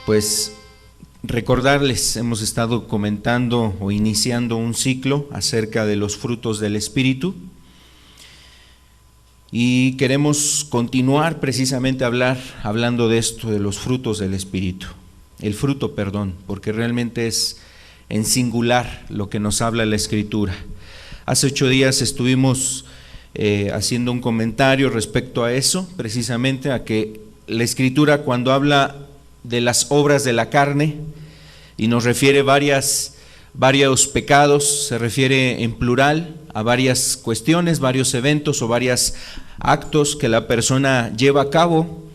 Pues recordarles, hemos estado comentando o iniciando un ciclo acerca de los frutos del Espíritu y queremos continuar precisamente hablando de esto, de los frutos del Espíritu. El fruto, porque realmente es en singular lo que nos habla la Escritura. Hace 8 días estuvimos haciendo un comentario respecto a eso, precisamente a que la Escritura, cuando habla de las obras de la carne y nos refiere varios pecados, se refiere en plural a varias cuestiones, varios eventos o varios actos que la persona lleva a cabo,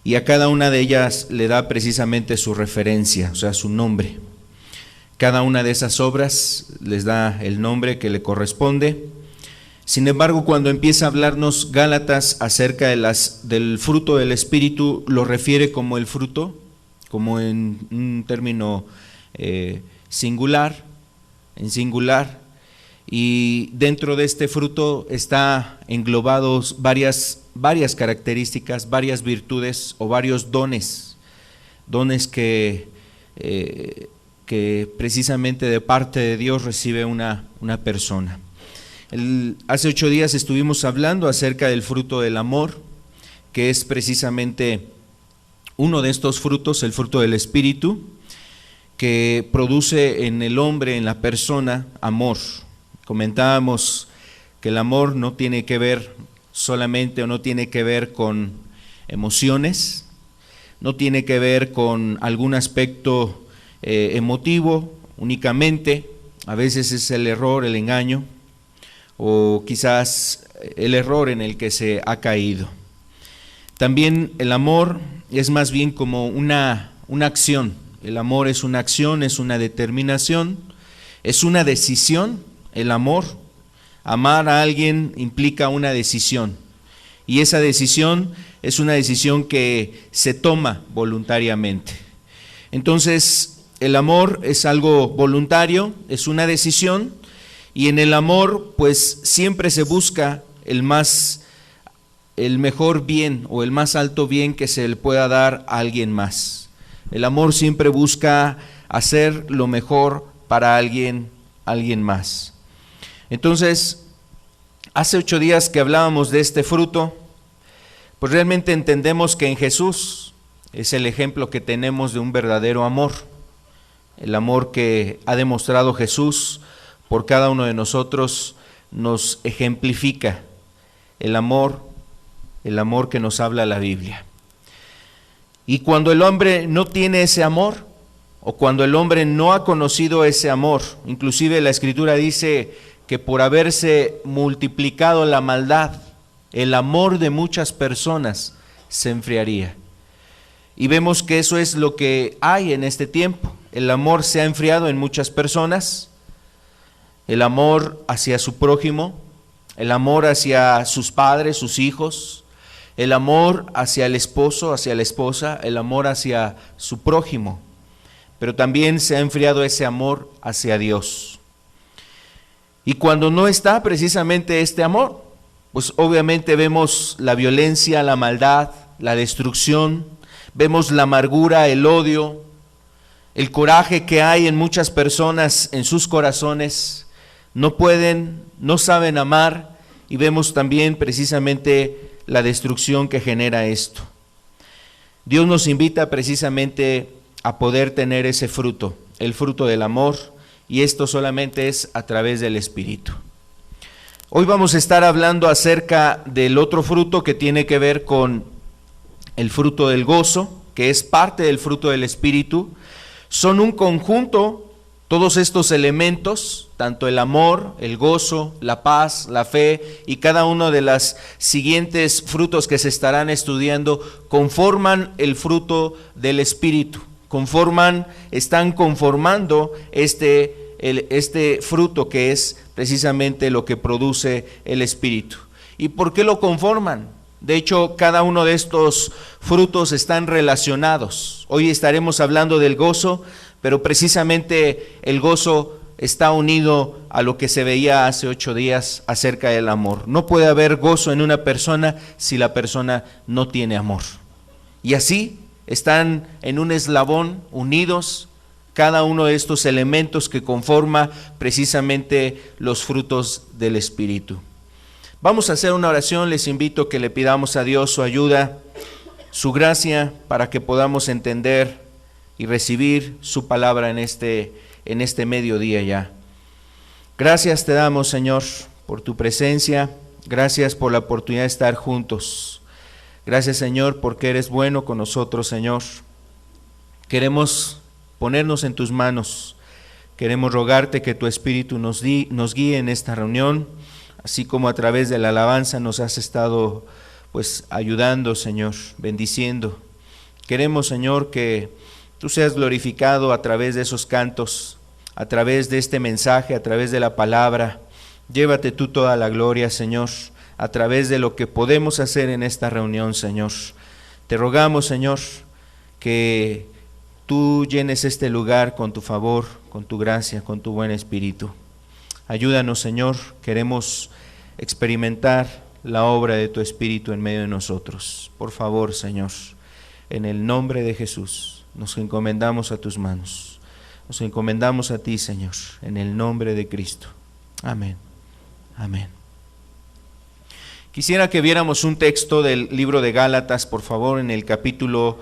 y a cada una de ellas le da precisamente su referencia, o sea, su nombre. Cada una de esas obras les da el nombre que le corresponde. Sin embargo, cuando empieza a hablarnos Gálatas acerca del fruto del Espíritu, lo refiere como el fruto, como en un término singular, y dentro de este fruto está englobados varias características, varias virtudes o varios dones que precisamente de parte de Dios recibe una persona. Hace 8 días estuvimos hablando acerca del fruto del amor, que es precisamente uno de estos frutos, el fruto del Espíritu, que produce en el hombre, en la persona, amor. Comentábamos que el amor no tiene que ver solamente o no tiene que ver con emociones, no tiene que ver con algún aspecto emotivo únicamente. A veces es el error, el engaño, o quizás el error en el que se ha caído. También el amor es más bien como una acción. El amor es una acción, es una determinación, es una decisión. El amor, amar a alguien implica una decisión, y esa decisión es una decisión que se toma voluntariamente. Entonces, el amor es algo voluntario, es una decisión, y en el amor pues siempre se busca el mejor bien o el más alto bien que se le pueda dar a alguien más. El amor siempre busca hacer lo mejor para alguien más. Entonces, hace 8 días que hablábamos de este fruto, pues realmente entendemos que en Jesús es el ejemplo que tenemos de un verdadero amor. El amor que ha demostrado Jesús por cada uno de nosotros nos ejemplifica el amor que nos habla la Biblia. Y cuando el hombre no tiene ese amor, o cuando el hombre no ha conocido ese amor, inclusive la Escritura dice que por haberse multiplicado la maldad, el amor de muchas personas se enfriaría. Y vemos que eso es lo que hay en este tiempo. El amor se ha enfriado en muchas personas, el amor hacia su prójimo, el amor hacia sus padres, sus hijos, el amor hacia el esposo, hacia la esposa, el amor hacia su prójimo. Pero también se ha enfriado ese amor hacia Dios. Y cuando no está precisamente este amor, pues obviamente vemos la violencia, la maldad, la destrucción, vemos la amargura, el odio, el coraje que hay en muchas personas en sus corazones. No saben amar, y vemos también precisamente la destrucción que genera esto. Dios nos invita precisamente a poder tener ese fruto, el fruto del amor, y esto solamente es a través del Espíritu. Hoy vamos a estar hablando acerca del otro fruto que tiene que ver con el fruto del gozo, que es parte del fruto del Espíritu. Son un conjunto, todos estos elementos, tanto el amor, el gozo, la paz, la fe y cada uno de los siguientes frutos que se estarán estudiando conforman el fruto del Espíritu. Están conformando este fruto que es precisamente lo que produce el Espíritu. ¿Y por qué lo conforman? De hecho, cada uno de estos frutos están relacionados. Hoy estaremos hablando del gozo, pero precisamente el gozo está unido a lo que se veía hace 8 días acerca del amor. No puede haber gozo en una persona si la persona no tiene amor. Y así están en un eslabón, unidos, cada uno de estos elementos que conforma precisamente los frutos del Espíritu. Vamos a hacer una oración, les invito a que le pidamos a Dios su ayuda, su gracia, para que podamos entender y recibir su palabra en este mediodía ya. Gracias te damos, Señor, por tu presencia, gracias por la oportunidad de estar juntos. Gracias, Señor, porque eres bueno con nosotros, Señor. Queremos ponernos en tus manos, queremos rogarte que tu Espíritu nos guíe en esta reunión, así como a través de la alabanza nos has estado ayudando, Señor, bendiciendo. Queremos, Señor, que tú seas glorificado a través de esos cantos, a través de este mensaje, a través de la palabra. Llévate tú toda la gloria, Señor, a través de lo que podemos hacer en esta reunión, Señor. Te rogamos, Señor, que tú llenes este lugar con tu favor, con tu gracia, con tu buen espíritu. Ayúdanos, Señor, queremos experimentar la obra de tu Espíritu en medio de nosotros. Por favor, Señor, en el nombre de Jesús, nos encomendamos a tus manos. Nos encomendamos a ti, Señor, en el nombre de Cristo. Amén. Amén. Quisiera que viéramos un texto del libro de Gálatas, por favor, en el capítulo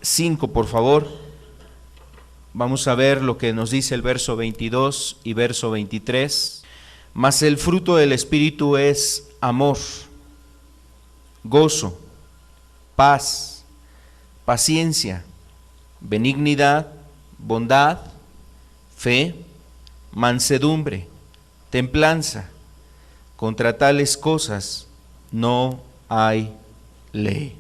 5, por favor. Vamos a ver lo que nos dice el verso 22 y verso 23. Mas el fruto del Espíritu es amor, gozo, paz, paciencia, benignidad, bondad, fe, mansedumbre, templanza. Contra tales cosas no hay ley.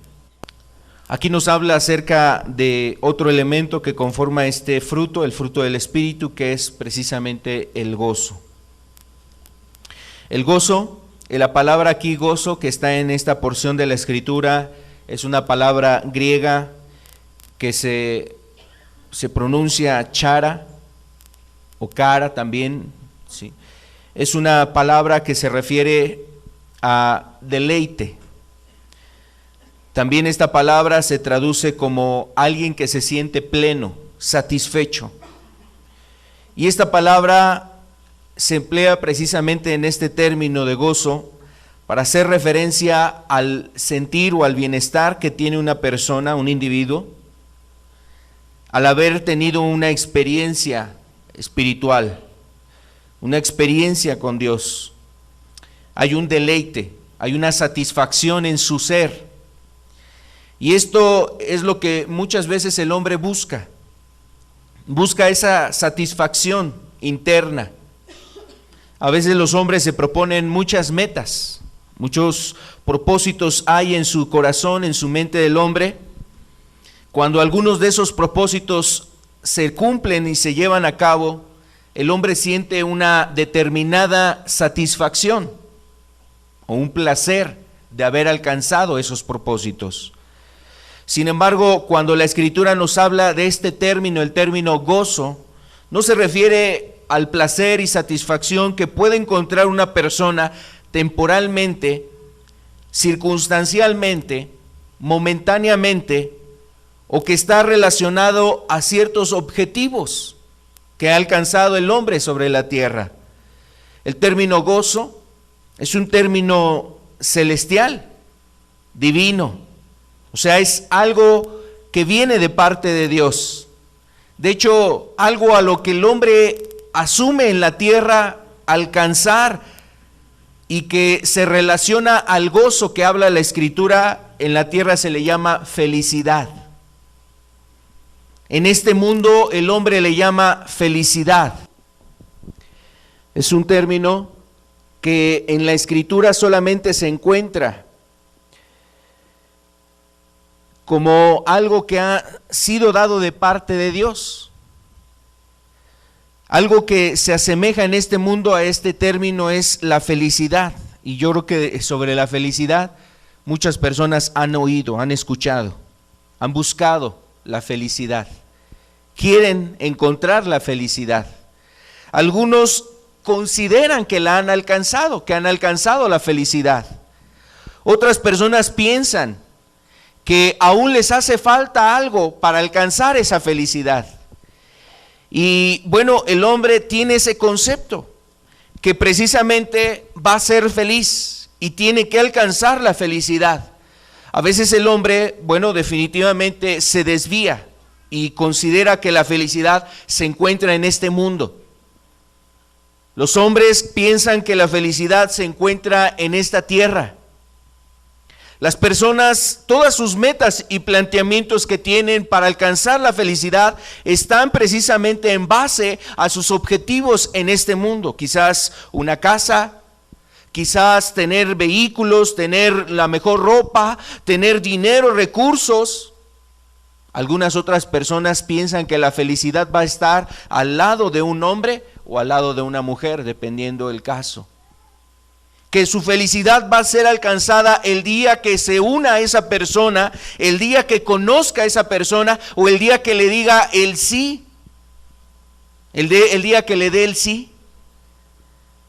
Aquí nos habla acerca de otro elemento que conforma este fruto, el fruto del Espíritu, que es precisamente el gozo. El gozo, la palabra aquí gozo que está en esta porción de la Escritura, es una palabra griega que se pronuncia chara o cara también, ¿sí? Es una palabra que se refiere a deleite. También esta palabra se traduce como alguien que se siente pleno, satisfecho. Y esta palabra se emplea precisamente en este término de gozo para hacer referencia al sentir o al bienestar que tiene una persona, un individuo, al haber tenido una experiencia espiritual, una experiencia con Dios. Hay un deleite, hay una satisfacción en su ser. Y esto es lo que muchas veces el hombre busca esa satisfacción interna. A veces los hombres se proponen muchas metas, muchos propósitos hay en su corazón, en su mente del hombre. Cuando algunos de esos propósitos se cumplen y se llevan a cabo, el hombre siente una determinada satisfacción o un placer de haber alcanzado esos propósitos. Sin embargo, cuando la Escritura nos habla de este término, el término gozo, no se refiere al placer y satisfacción que puede encontrar una persona temporalmente, circunstancialmente, momentáneamente, o que está relacionado a ciertos objetivos que ha alcanzado el hombre sobre la tierra. El término gozo es un término celestial, divino, o sea, es algo que viene de parte de Dios. De hecho, algo a lo que el hombre asume en la tierra alcanzar y que se relaciona al gozo que habla la Escritura, en la tierra se le llama felicidad. En este mundo el hombre le llama felicidad. Es un término que en la Escritura solamente se encuentra como algo que ha sido dado de parte de Dios. Algo que se asemeja en este mundo a este término es la felicidad. Y yo creo que sobre la felicidad muchas personas han oído, han escuchado, han buscado la felicidad. Quieren encontrar la felicidad. Algunos consideran que la han alcanzado, que han alcanzado la felicidad. Otras personas piensan que aún les hace falta algo para alcanzar esa felicidad. Y bueno, el hombre tiene ese concepto, que precisamente va a ser feliz y tiene que alcanzar la felicidad. A veces el hombre, bueno, definitivamente se desvía y considera que la felicidad se encuentra en este mundo. Los hombres piensan que la felicidad se encuentra en esta tierra. Las personas, todas sus metas y planteamientos que tienen para alcanzar la felicidad están precisamente en base a sus objetivos en este mundo. Quizás una casa, quizás tener vehículos, tener la mejor ropa, tener dinero, recursos. Algunas otras personas piensan que la felicidad va a estar al lado de un hombre o al lado de una mujer, dependiendo del caso. Que su felicidad va a ser alcanzada el día que se una a esa persona, el día que conozca a esa persona o el día que le diga el sí, el día que le dé el sí.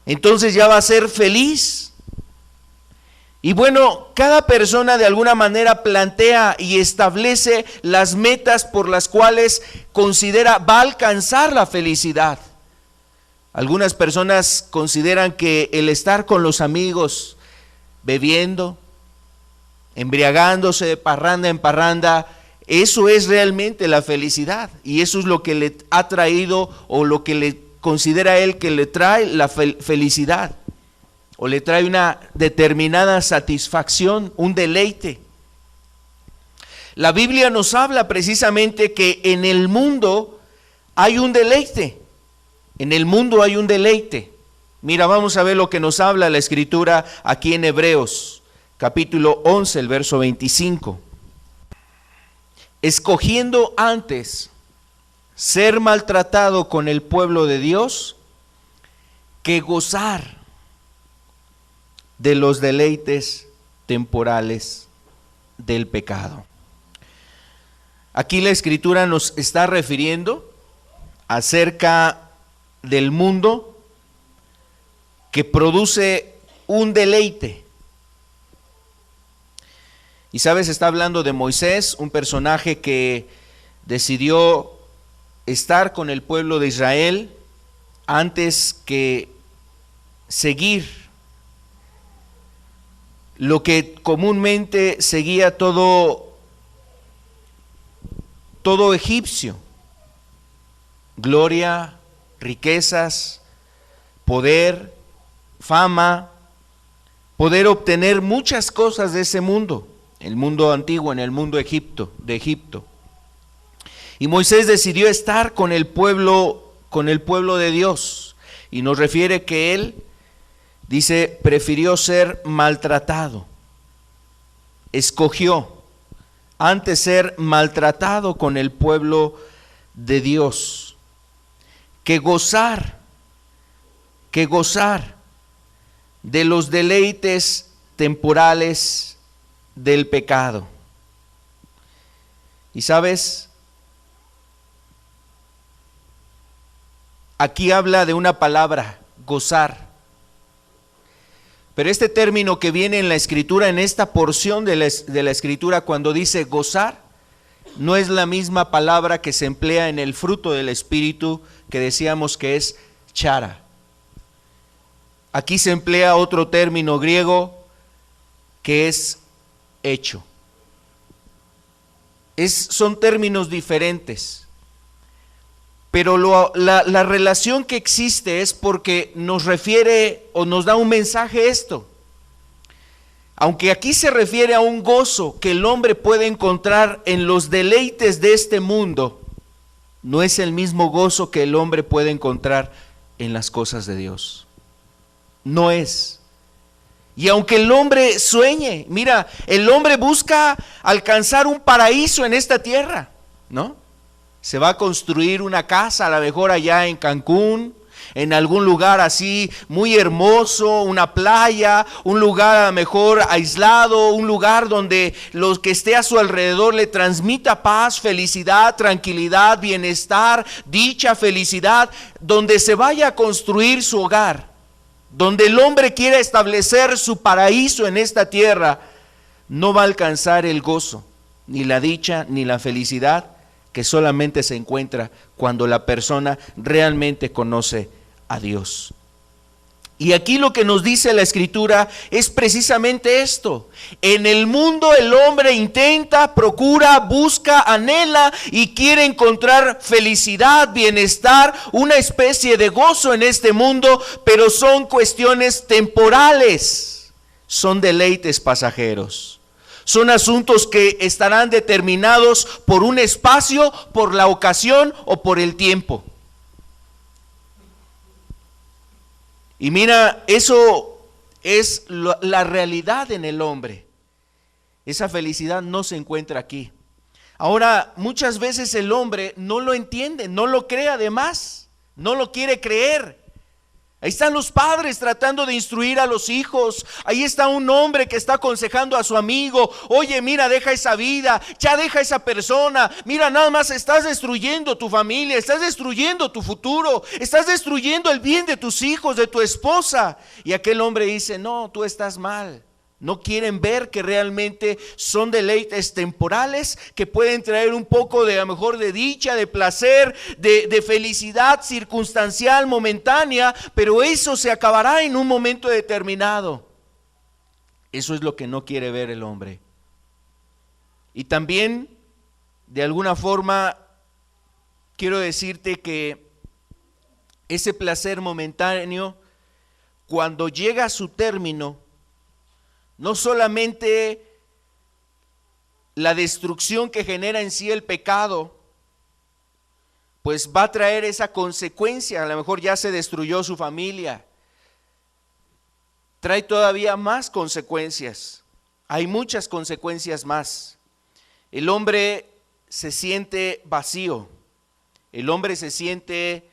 Entonces ya va a ser feliz. Y bueno, cada persona de alguna manera plantea y establece las metas por las cuales considera va a alcanzar la felicidad. Algunas personas consideran que el estar con los amigos, bebiendo, embriagándose de parranda en parranda, eso es realmente la felicidad. Y eso es lo que le ha traído o lo que le considera él que le trae la felicidad. O le trae una determinada satisfacción, un deleite. La Biblia nos habla precisamente que en el mundo hay un deleite. En el mundo hay un deleite. Mira, vamos a ver lo que nos habla la Escritura aquí en Hebreos, capítulo 11, el verso 25. Escogiendo antes ser maltratado con el pueblo de Dios que gozar de los deleites temporales del pecado. Aquí la Escritura nos está refiriendo acerca del mundo que produce un deleite. Y sabes, está hablando de Moisés, un personaje que decidió estar con el pueblo de Israel antes que seguir lo que comúnmente seguía todo egipcio: gloria, riquezas, poder, fama, poder obtener muchas cosas de ese mundo, el mundo antiguo, en el mundo de Egipto. Y Moisés decidió estar con el pueblo de Dios, y nos refiere que él, dice, prefirió ser maltratado, escogió antes ser maltratado con el pueblo de Dios, que gozar de los deleites temporales del pecado. Y sabes, aquí habla de una palabra, gozar. Pero este término que viene en la Escritura, en esta porción de la Escritura, cuando dice gozar, no es la misma palabra que se emplea en el fruto del Espíritu, que decíamos que es chara. Aquí se emplea otro término griego que es hecho. Son términos diferentes, pero la relación que existe es porque nos refiere o nos da un mensaje esto. Aunque aquí se refiere a un gozo que el hombre puede encontrar en los deleites de este mundo, no es el mismo gozo que el hombre puede encontrar en las cosas de Dios. No es. Y aunque el hombre sueñe, mira, el hombre busca alcanzar un paraíso en esta tierra, ¿no? Se va a construir una casa, a lo mejor allá en Cancún, en algún lugar así muy hermoso, una playa, un lugar a lo mejor aislado, un lugar donde los que esté a su alrededor le transmita paz, felicidad, tranquilidad, bienestar, dicha, felicidad, donde se vaya a construir su hogar, donde el hombre quiera establecer su paraíso en esta tierra, no va a alcanzar el gozo ni la dicha, ni la felicidad que solamente se encuentra cuando la persona realmente conoce a Dios. Y aquí lo que nos dice la Escritura es precisamente esto. En el mundo el hombre intenta, procura, busca, anhela y quiere encontrar felicidad, bienestar, una especie de gozo en este mundo, pero son cuestiones temporales, son deleites pasajeros. Son asuntos que estarán determinados por un espacio, por la ocasión o por el tiempo. Y mira, eso es la realidad en el hombre. Esa felicidad no se encuentra aquí. Ahora, muchas veces el hombre no lo entiende, no lo cree además, no lo quiere creer. Ahí están los padres tratando de instruir a los hijos. Ahí está un hombre que está aconsejando a su amigo: oye, mira, deja esa vida, ya deja esa persona. Mira, nada más estás destruyendo tu familia, estás destruyendo tu futuro, estás destruyendo el bien de tus hijos, de tu esposa. Y aquel hombre dice: no, tú estás mal. No quieren ver que realmente son deleites temporales que pueden traer un poco de, a lo mejor, de dicha, de placer, de felicidad circunstancial, momentánea, pero eso se acabará en un momento determinado. Eso es lo que no quiere ver el hombre. Y también, de alguna forma, quiero decirte que ese placer momentáneo, cuando llega a su término, no solamente la destrucción que genera en sí el pecado, pues va a traer esa consecuencia. A lo mejor ya se destruyó su familia. Trae todavía más consecuencias. Hay muchas consecuencias más. El hombre se siente vacío. El hombre se siente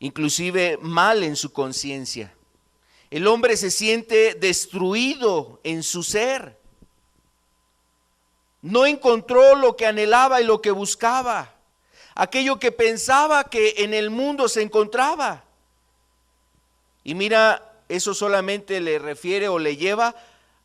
inclusive mal en su conciencia. El hombre se siente destruido en su ser. No encontró lo que anhelaba y lo que buscaba, aquello que pensaba que en el mundo se encontraba. Y mira, eso solamente le refiere o le lleva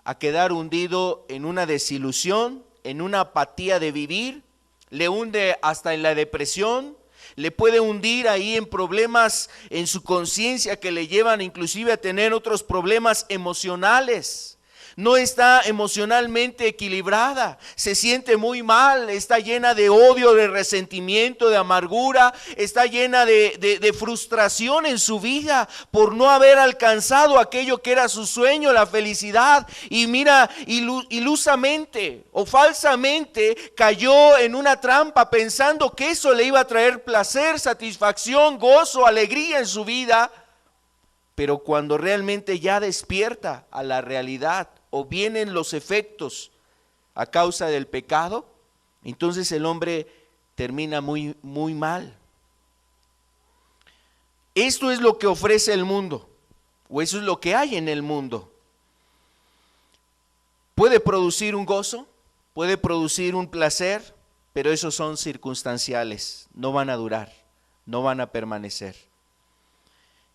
a quedar hundido en una desilusión, en una apatía de vivir, le hunde hasta en la depresión. Le puede hundir ahí en problemas en su conciencia que le llevan inclusive a tener otros problemas emocionales. No está emocionalmente equilibrada, se siente muy mal, está llena de odio, de resentimiento, de amargura, está llena de frustración en su vida por no haber alcanzado aquello que era su sueño, la felicidad. Y mira, ilusamente o falsamente cayó en una trampa pensando que eso le iba a traer placer, satisfacción, gozo, alegría en su vida. Pero cuando realmente ya despierta a la realidad o vienen los efectos a causa del pecado, entonces el hombre termina muy, muy mal. Esto es lo que ofrece el mundo, o eso es lo que hay en el mundo. Puede producir un gozo, puede producir un placer, pero esos son circunstanciales, no van a durar, no van a permanecer.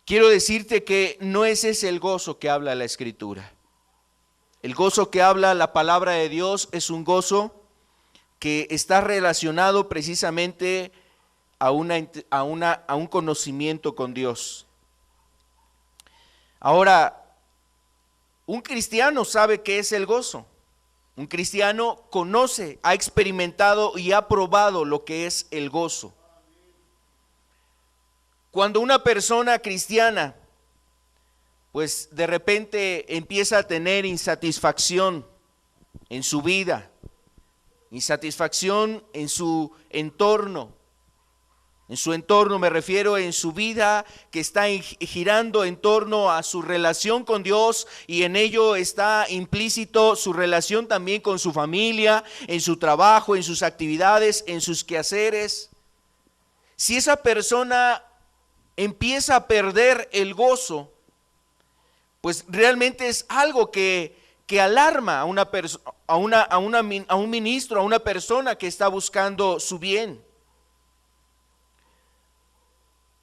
Quiero decirte que no es ese el gozo que habla la Escritura. El gozo que habla la palabra de Dios es un gozo que está relacionado precisamente a un conocimiento con Dios. Ahora, un cristiano sabe qué es el gozo. Un cristiano conoce, ha experimentado y ha probado lo que es el gozo. Cuando una persona cristiana pues de repente empieza a tener insatisfacción en su vida, insatisfacción en su entorno me refiero en su vida que está girando en torno a su relación con Dios, y en ello está implícito su relación también con su familia, en su trabajo, en sus actividades, en sus quehaceres. Si esa persona empieza a perder el gozo, pues realmente es algo que alarma a un ministro, a una persona que está buscando su bien.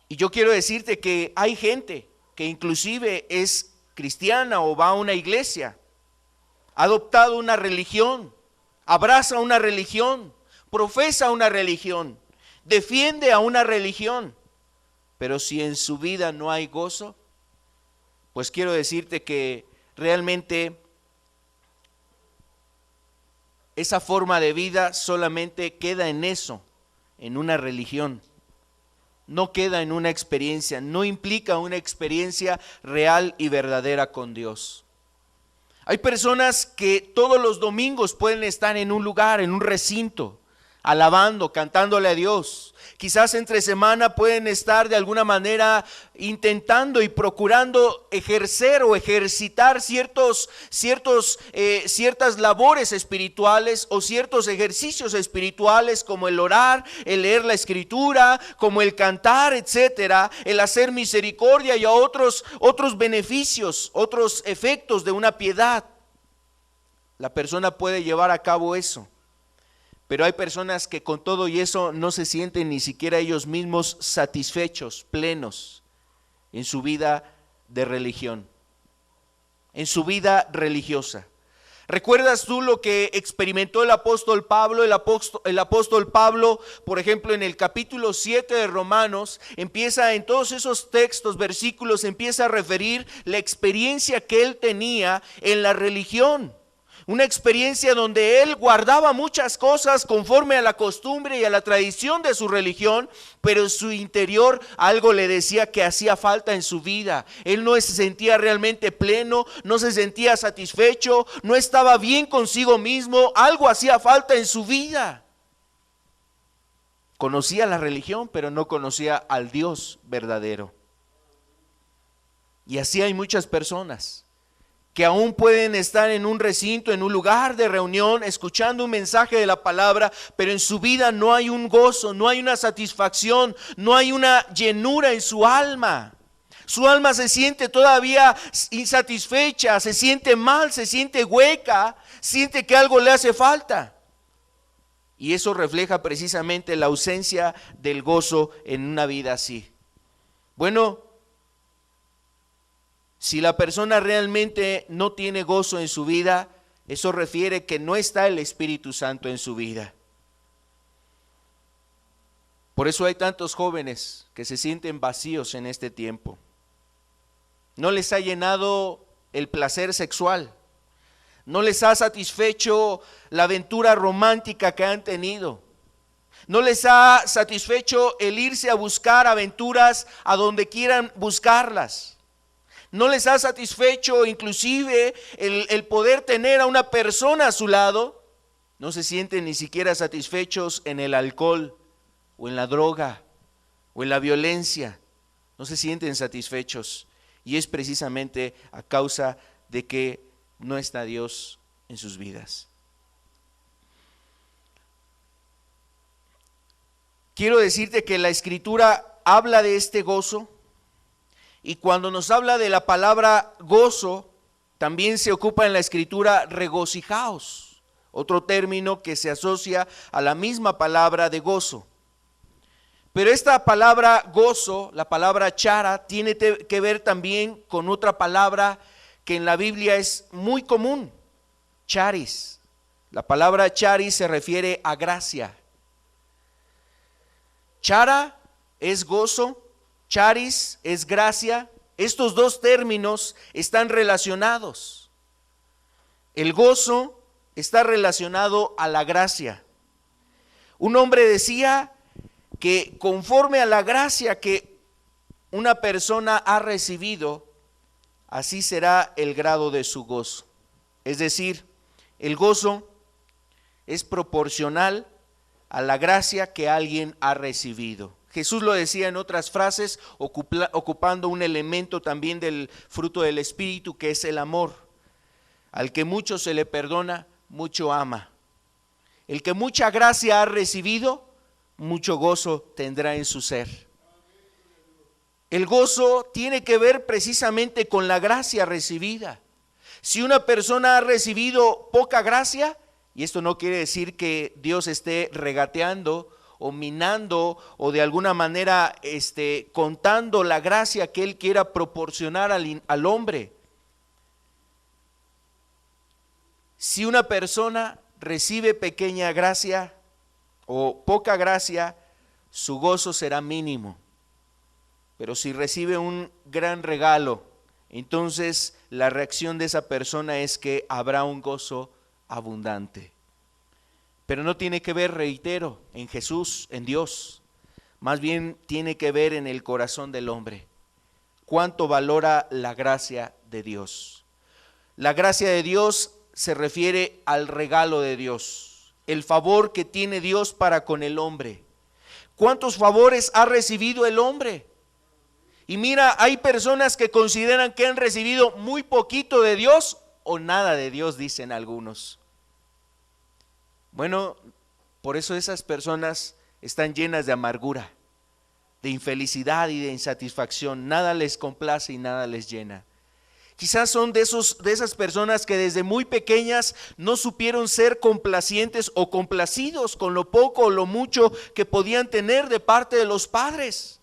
Y yo quiero decirte que hay gente que inclusive es cristiana o va a una iglesia, ha adoptado una religión, abraza una religión, profesa una religión, defiende a una religión, pero si en su vida no hay gozo, pues quiero decirte que realmente esa forma de vida solamente queda en eso, en una religión. No queda en una experiencia, no implica una experiencia real y verdadera con Dios. Hay personas que todos los domingos pueden estar en un lugar, en un recinto, alabando, cantándole a Dios. Quizás entre semana pueden estar de alguna manera intentando y procurando ejercer o ejercitar ciertas labores espirituales o ciertos ejercicios espirituales, como el orar, el leer la escritura, como el cantar, etcétera, el hacer misericordia y a otros beneficios, otros efectos de una piedad. La persona puede llevar a cabo eso. Pero hay personas que con todo y eso no se sienten ni siquiera ellos mismos satisfechos, plenos en su vida de religión, en su vida religiosa. ¿Recuerdas tú lo que experimentó el apóstol Pablo? El apóstol Pablo, por ejemplo, en el capítulo 7 de Romanos, empieza en todos esos textos, versículos, empieza a referir la experiencia que él tenía en la religión. Una experiencia donde él guardaba muchas cosas conforme a la costumbre y a la tradición de su religión, pero en su interior algo le decía que hacía falta en su vida. Él no se sentía realmente pleno, no se sentía satisfecho, no estaba bien consigo mismo, algo hacía falta en su vida. Conocía la religión, pero no conocía al Dios verdadero. Y así hay muchas personas que aún pueden estar en un recinto, en un lugar de reunión, escuchando un mensaje de la palabra, pero en su vida no hay un gozo, no hay una satisfacción, no hay una llenura en su alma. Su alma se siente todavía insatisfecha, se siente mal, se siente hueca, siente que algo le hace falta. Y eso refleja precisamente la ausencia del gozo en una vida así. Bueno, si la persona realmente no tiene gozo en su vida, eso refiere que no está el Espíritu Santo en su vida. Por eso hay tantos jóvenes que se sienten vacíos en este tiempo. No les ha llenado el placer sexual, no les ha satisfecho la aventura romántica que han tenido, no les ha satisfecho el irse a buscar aventuras a donde quieran buscarlas. No les ha satisfecho inclusive el poder tener a una persona a su lado. No se sienten ni siquiera satisfechos en el alcohol o en la droga o en la violencia. No se sienten satisfechos. Y es precisamente a causa de que no está Dios en sus vidas. Quiero decirte que la Escritura habla de este gozo. Y cuando nos habla de la palabra gozo, también se ocupa en la Escritura regocijaos, otro término que se asocia a la misma palabra de gozo. Pero esta palabra gozo, la palabra chara, tiene que ver también con otra palabra que en la Biblia es muy común, charis. La palabra charis se refiere a gracia. Chara es gozo, charis es gracia. Estos dos términos están relacionados. El gozo está relacionado a la gracia. Un hombre decía que conforme a la gracia que una persona ha recibido, así será el grado de su gozo. Es decir, el gozo es proporcional a la gracia que alguien ha recibido. Jesús lo decía en otras frases, ocupando un elemento también del fruto del Espíritu, que es el amor. Al que mucho se le perdona, mucho ama. El que mucha gracia ha recibido, mucho gozo tendrá en su ser. El gozo tiene que ver precisamente con la gracia recibida. Si una persona ha recibido poca gracia, y esto no quiere decir que Dios esté regateando o minando o de alguna manera contando la gracia que Él quiera proporcionar al hombre. Si una persona recibe pequeña gracia o poca gracia, su gozo será mínimo. Pero si recibe un gran regalo, entonces la reacción de esa persona es que habrá un gozo abundante. Pero no tiene que ver, reitero, en Jesús, en Dios. Más bien tiene que ver en el corazón del hombre. ¿Cuánto valora la gracia de Dios? La gracia de Dios se refiere al regalo de Dios, el favor que tiene Dios para con el hombre. ¿Cuántos favores ha recibido el hombre? Y mira, hay personas que consideran que han recibido muy poquito de Dios o nada de Dios, dicen algunos. Bueno, por eso esas personas están llenas de amargura, de infelicidad y de insatisfacción. Nada les complace y nada les llena. Quizás son de esas personas que desde muy pequeñas no supieron ser complacientes o complacidos con lo poco o lo mucho que podían tener de parte de los padres.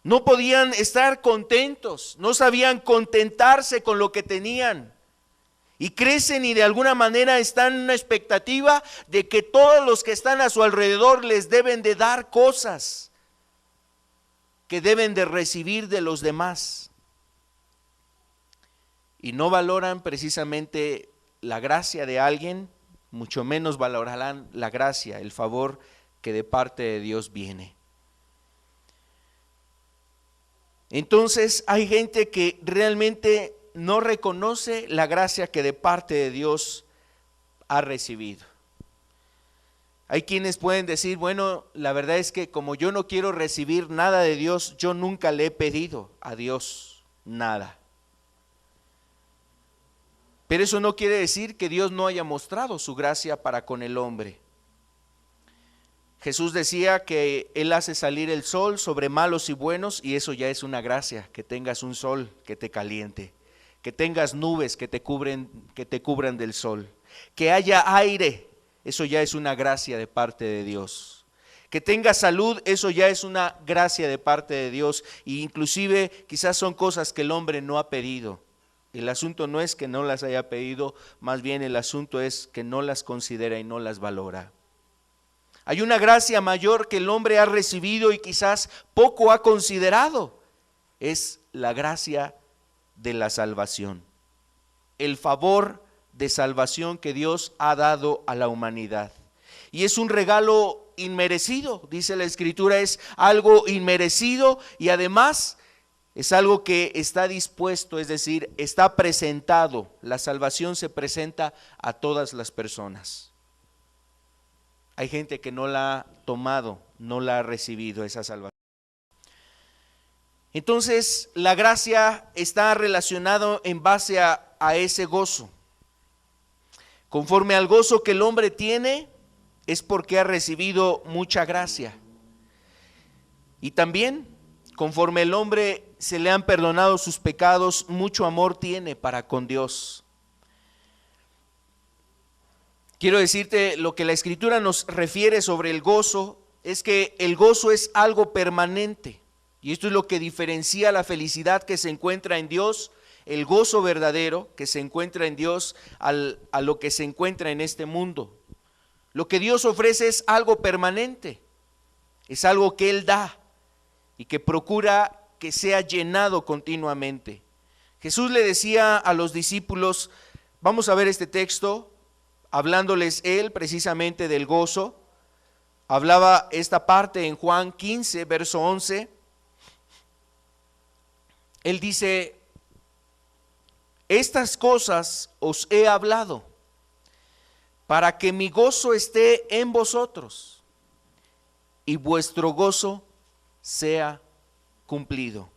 No podían estar contentos, no sabían contentarse con lo que tenían. Y crecen y de alguna manera están en una expectativa de que todos los que están a su alrededor les deben de dar cosas que deben de recibir de los demás. Y no valoran precisamente la gracia de alguien, mucho menos valorarán la gracia, el favor que de parte de Dios viene. Entonces hay gente que realmente no reconoce la gracia que de parte de Dios ha recibido. Hay quienes pueden decir, bueno, la verdad es que como yo no quiero recibir nada de Dios, yo nunca le he pedido a Dios nada. Pero eso no quiere decir que Dios no haya mostrado su gracia para con el hombre. Jesús decía que Él hace salir el sol sobre malos y buenos, y eso ya es una gracia, que tengas un sol que te caliente, que tengas nubes que te cubran del sol, que haya aire, eso ya es una gracia de parte de Dios. Que tengas salud, eso ya es una gracia de parte de Dios, e inclusive quizás son cosas que el hombre no ha pedido. El asunto no es que no las haya pedido, más bien el asunto es que no las considera y no las valora. Hay una gracia mayor que el hombre ha recibido y quizás poco ha considerado. Es la gracia de la salvación. El favor de salvación que Dios ha dado a la humanidad. Y es un regalo inmerecido, dice la Escritura, es algo inmerecido y además es algo que está dispuesto, es decir, está presentado. La salvación se presenta a todas las personas. Hay gente que no la ha tomado, no la ha recibido esa salvación. Entonces, la gracia está relacionada en base a ese gozo. Conforme al gozo que el hombre tiene, es porque ha recibido mucha gracia. Y también, conforme el hombre se le han perdonado sus pecados, mucho amor tiene para con Dios. Quiero decirte lo que la Escritura nos refiere sobre el gozo, es que el gozo es algo permanente. Y esto es lo que diferencia la felicidad que se encuentra en Dios, el gozo verdadero que se encuentra en Dios, a lo que se encuentra en este mundo. Lo que Dios ofrece es algo permanente, es algo que Él da y que procura que sea llenado continuamente. Jesús le decía a los discípulos, vamos a ver este texto, hablándoles Él precisamente del gozo. Hablaba esta parte en Juan 15, verso 11. Él dice, estas cosas os he hablado, para que mi gozo esté en vosotros y vuestro gozo sea cumplido.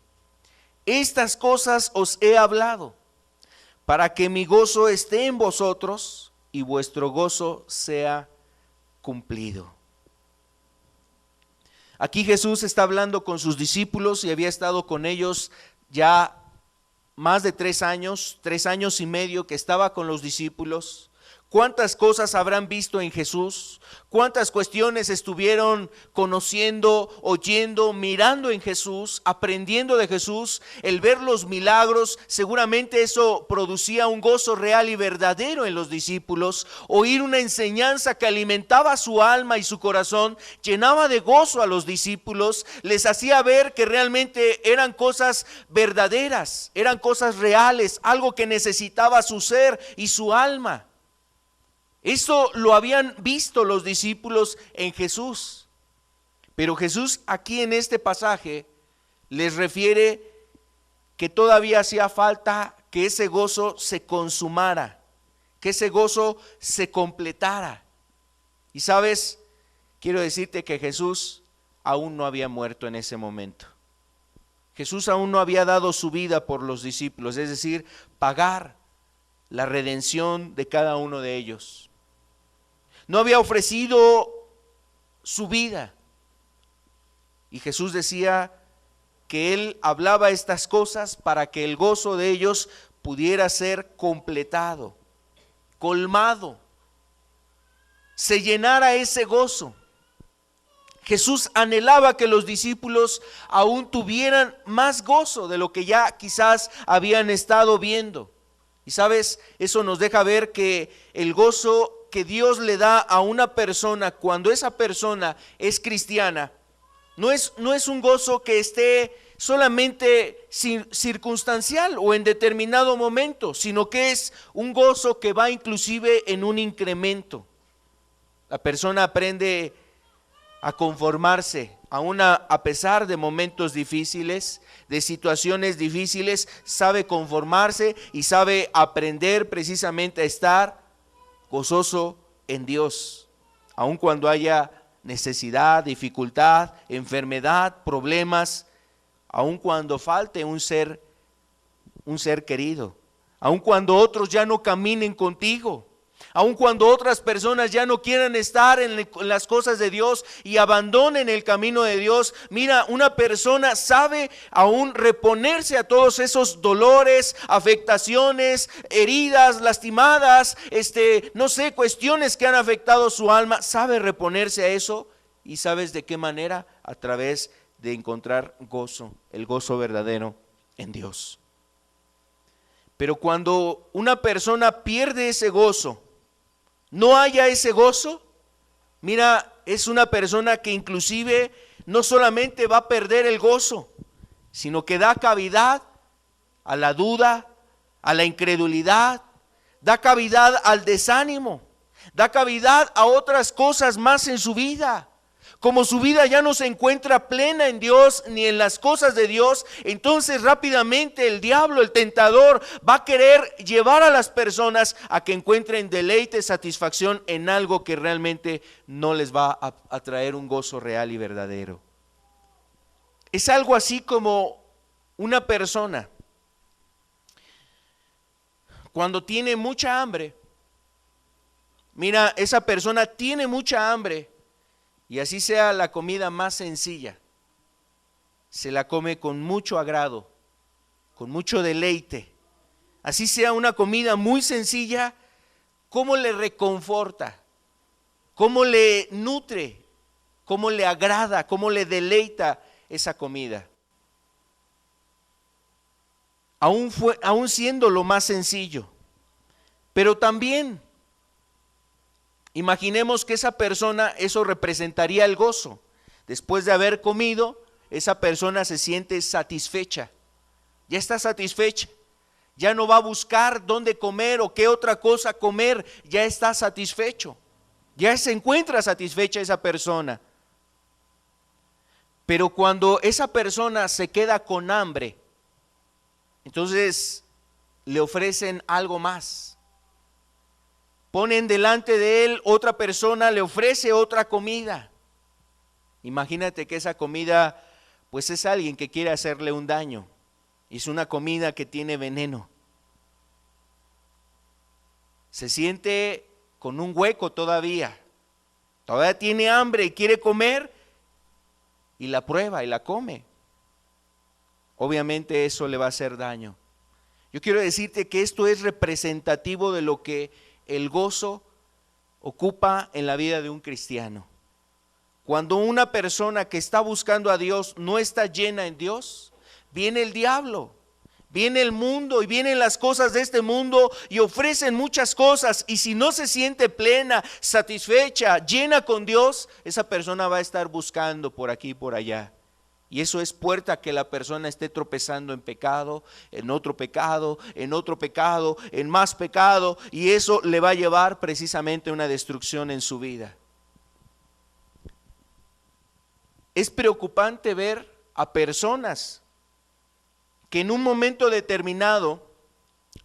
Estas cosas os he hablado, para que mi gozo esté en vosotros y vuestro gozo sea cumplido. Aquí Jesús está hablando con sus discípulos y había estado con ellos ya más de 3 años y medio que estaba con los discípulos. ¿Cuántas cosas habrán visto en Jesús? ¿Cuántas cuestiones estuvieron conociendo, oyendo, mirando en Jesús, aprendiendo de Jesús? El ver los milagros, seguramente eso producía un gozo real y verdadero en los discípulos. Oír una enseñanza que alimentaba su alma y su corazón, llenaba de gozo a los discípulos, les hacía ver que realmente eran cosas verdaderas, eran cosas reales, algo que necesitaba su ser y su alma. Esto lo habían visto los discípulos en Jesús. Pero Jesús aquí en este pasaje les refiere que todavía hacía falta que ese gozo se consumara, que ese gozo se completara. Y sabes, quiero decirte que Jesús aún no había muerto en ese momento. Jesús aún no había dado su vida por los discípulos, es decir, pagar la redención de cada uno de ellos. No había ofrecido su vida. Y Jesús decía que Él hablaba estas cosas para que el gozo de ellos pudiera ser completado, colmado, se llenara ese gozo. Jesús anhelaba que los discípulos aún tuvieran más gozo de lo que ya quizás habían estado viendo. Y sabes, eso nos deja ver que el gozo que Dios le da a una persona cuando esa persona es cristiana, no es un gozo que esté solamente circunstancial o en determinado momento, sino que es un gozo que va inclusive en un incremento. La persona aprende a conformarse, aún a pesar de momentos difíciles, de situaciones difíciles, sabe conformarse y sabe aprender precisamente a estar gozoso en Dios, aun cuando haya necesidad, dificultad, enfermedad, problemas, aun cuando falte un ser querido, aun cuando otros ya no caminen contigo, aun cuando otras personas ya no quieran estar en las cosas de Dios y abandonen el camino de Dios. Mira, una persona sabe aún reponerse a todos esos dolores, afectaciones, heridas, lastimadas, no sé, cuestiones que han afectado su alma. Sabe reponerse a eso. ¿Y sabes de qué manera? A través de encontrar gozo, el gozo verdadero en Dios. Pero cuando una persona pierde ese gozo, no haya ese gozo, mira, es una persona que inclusive no solamente va a perder el gozo, sino que da cavidad a la duda, a la incredulidad, da cavidad al desánimo, da cavidad a otras cosas más en su vida. Como su vida ya no se encuentra plena en Dios ni en las cosas de Dios, entonces rápidamente el diablo, el tentador, va a querer llevar a las personas a que encuentren deleite, satisfacción en algo que realmente no les va a traer un gozo real y verdadero. Es algo así como una persona cuando tiene mucha hambre. Mira, esa persona tiene mucha hambre. Y así sea la comida más sencilla, se la come con mucho agrado, con mucho deleite. Así sea una comida muy sencilla, ¿cómo le reconforta? ¿Cómo le nutre? ¿Cómo le agrada? ¿Cómo le deleita esa comida? Aún siendo lo más sencillo. Pero también imaginemos que esa persona, eso representaría el gozo. Después de haber comido, esa persona se siente satisfecha. Ya está satisfecha. Ya no va a buscar dónde comer o qué otra cosa comer. Ya está satisfecho. Ya se encuentra satisfecha esa persona. Pero cuando esa persona se queda con hambre, entonces le ofrecen algo más. Ponen delante de él otra persona, le ofrece otra comida. Imagínate que esa comida, pues es alguien que quiere hacerle un daño. Es una comida que tiene veneno. Se siente con un hueco todavía. Todavía tiene hambre y quiere comer y la prueba y la come. Obviamente eso le va a hacer daño. Yo quiero decirte que esto es representativo de lo que el gozo ocupa en la vida de un cristiano? Cuando una persona que está buscando a Dios no está llena en Dios, viene el diablo, viene el mundo y vienen las cosas de este mundo y ofrecen muchas cosas, y si no se siente plena, satisfecha, llena con Dios, esa persona va a estar buscando por aquí y por allá. Y eso es puerta a que la persona esté tropezando en pecado, en otro pecado, en otro pecado, en más pecado, y eso le va a llevar precisamente a una destrucción en su vida. Es preocupante ver a personas que en un momento determinado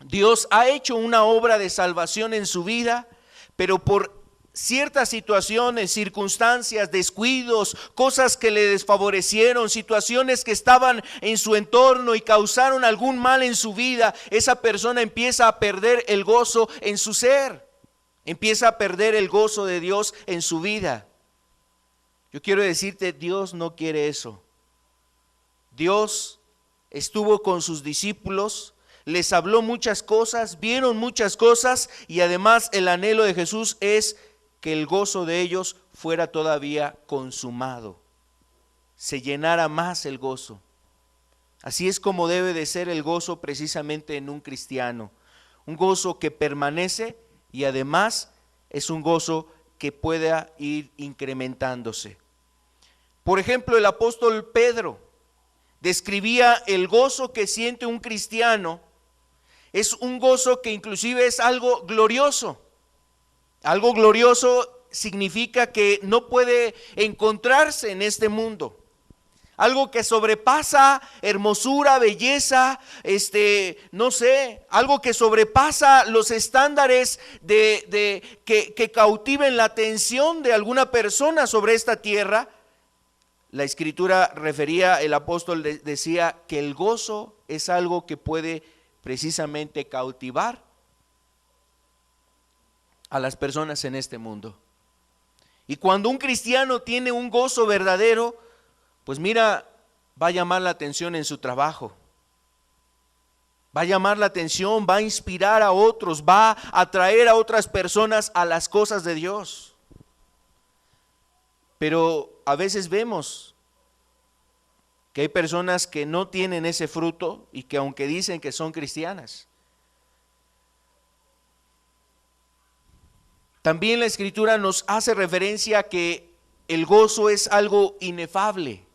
Dios ha hecho una obra de salvación en su vida, pero por ciertas situaciones, circunstancias, descuidos, cosas que le desfavorecieron, situaciones que estaban en su entorno y causaron algún mal en su vida, esa persona empieza a perder el gozo en su ser, empieza a perder el gozo de Dios en su vida. Yo quiero decirte, Dios no quiere eso. Dios estuvo con sus discípulos, les habló muchas cosas, vieron muchas cosas, y además el anhelo de Jesús es que el gozo de ellos fuera todavía consumado, se llenara más el gozo. Así es como debe de ser el gozo precisamente en un cristiano, un gozo que permanece y además es un gozo que pueda ir incrementándose. Por ejemplo, el apóstol Pedro describía el gozo que siente un cristiano. Es un gozo que inclusive es algo glorioso. Algo glorioso significa que no puede encontrarse en este mundo. Algo que sobrepasa hermosura, belleza, no sé, algo que sobrepasa los estándares que cautiven la atención de alguna persona sobre esta tierra. La escritura refería, el apóstol decía que el gozo es algo que puede precisamente cautivar a las personas en este mundo. Y cuando un cristiano tiene un gozo verdadero, pues mira, va a llamar la atención en su trabajo, va a llamar la atención, va a inspirar a otros, va a atraer a otras personas a las cosas de Dios. Pero a veces vemos que hay personas que no tienen ese fruto y que aunque dicen que son cristianas. También la escritura nos hace referencia a que el gozo es algo inefable.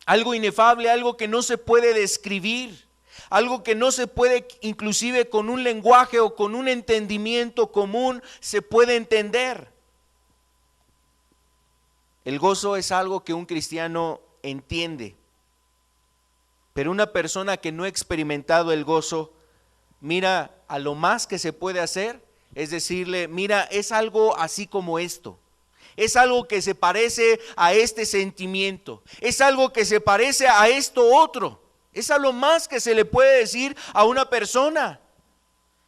Algo inefable, algo que no se puede describir, algo que no se puede, inclusive con un lenguaje o con un entendimiento común, se puede entender. El gozo es algo que un cristiano entiende, pero una persona que no ha experimentado el gozo, mira, a lo más que se puede hacer es decirle, mira, es algo así como esto. Es algo que se parece a este sentimiento. Es algo que se parece a esto otro. Es a lo más que se le puede decir a una persona.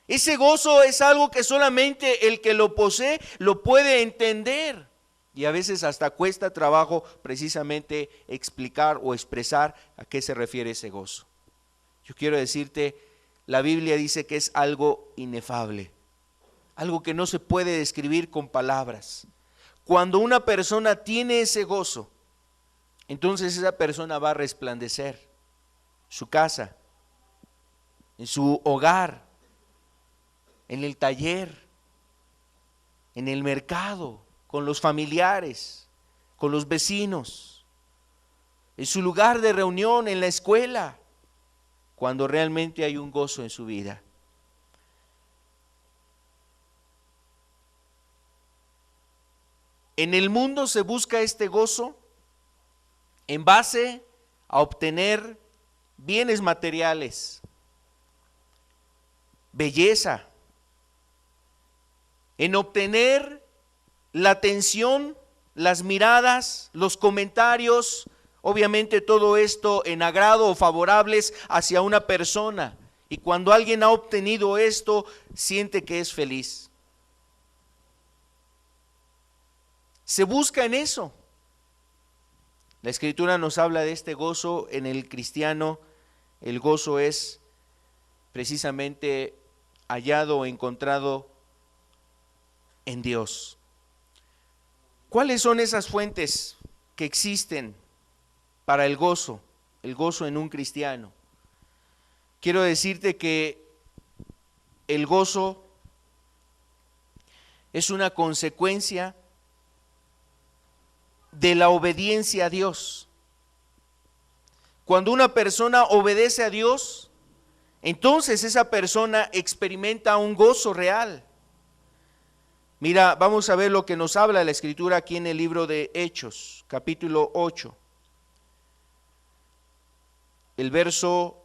Ese gozo es algo que solamente el que lo posee lo puede entender. Y a veces hasta cuesta trabajo precisamente explicar o expresar a qué se refiere ese gozo. Yo quiero decirte, la Biblia dice que es algo inefable, algo que no se puede describir con palabras. Cuando una persona tiene ese gozo, entonces esa persona va a resplandecer en su casa, en su hogar, en el taller, en el mercado, con los familiares, con los vecinos, en su lugar de reunión, en la escuela, cuando realmente hay un gozo en su vida. En el mundo se busca este gozo en base a obtener bienes materiales, belleza, en obtener la atención, las miradas, los comentarios, obviamente todo esto en agrado o favorables hacia una persona. Y cuando alguien ha obtenido esto, siente que es feliz. Se busca en eso. La Escritura nos habla de este gozo en el cristiano. El gozo es precisamente hallado o encontrado en Dios. ¿Cuáles son esas fuentes que existen para el gozo en un cristiano? Quiero decirte que el gozo es una consecuencia de la obediencia a Dios. Cuando una persona obedece a Dios, entonces esa persona experimenta un gozo real. Mira, vamos a ver lo que nos habla la Escritura aquí en el libro de Hechos, capítulo 8. El verso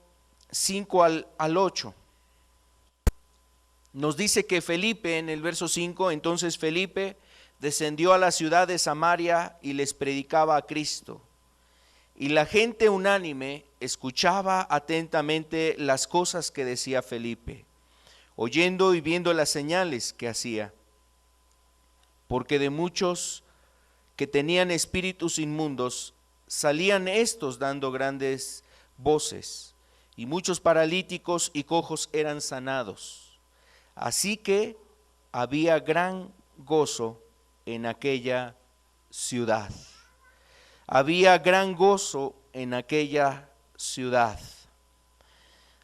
5 al 8. Nos dice que Felipe, en el verso 5, entonces Felipe descendió a la ciudad de Samaria y les predicaba a Cristo. Y la gente unánime escuchaba atentamente las cosas que decía Felipe, oyendo y viendo las señales que hacía. Porque de muchos que tenían espíritus inmundos, salían estos dando grandes voces, y muchos paralíticos y cojos eran sanados. Así que había gran gozo en aquella ciudad. Había gran gozo en aquella ciudad.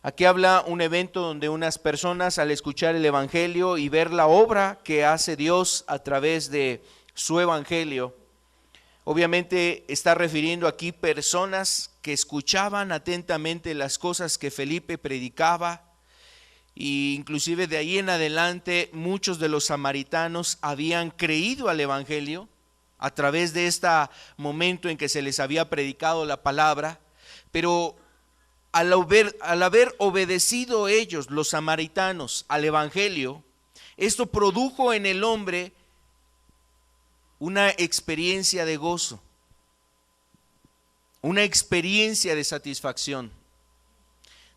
Aquí habla un evento donde unas personas, al escuchar el evangelio y ver la obra que hace Dios a través de su evangelio, obviamente está refiriendo aquí personas que escuchaban atentamente las cosas que Felipe predicaba, e inclusive de ahí en adelante muchos de los samaritanos habían creído al evangelio a través de este momento en que se les había predicado la palabra. Pero al haber obedecido ellos, los samaritanos, al evangelio, esto produjo en el hombre una experiencia de gozo, una experiencia de satisfacción.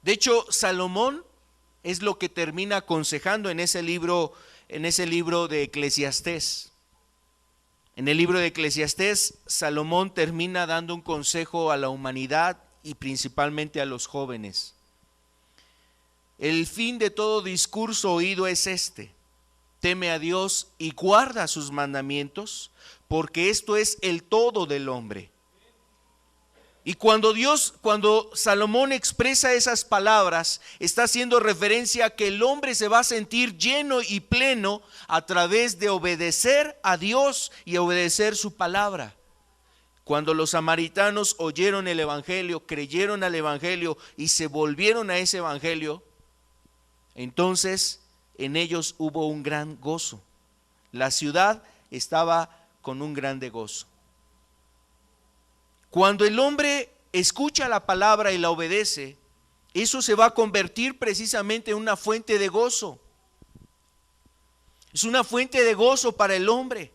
De hecho, Salomón es lo que termina aconsejando en ese libro de Eclesiastés. En el libro de Eclesiastés, Salomón termina dando un consejo a la humanidad y principalmente a los jóvenes. El fin de todo discurso oído es este: teme a Dios y guarda sus mandamientos, porque esto es el todo del hombre. Y cuando Salomón expresa esas palabras, está haciendo referencia a que el hombre se va a sentir lleno y pleno a través de obedecer a Dios y obedecer su palabra. Cuando los samaritanos oyeron el evangelio, creyeron al evangelio y se volvieron a ese evangelio, entonces en ellos hubo un gran gozo. La ciudad estaba con un grande gozo. Cuando el hombre escucha la palabra y la obedece, eso se va a convertir precisamente en una fuente de gozo. Es una fuente de gozo para el hombre.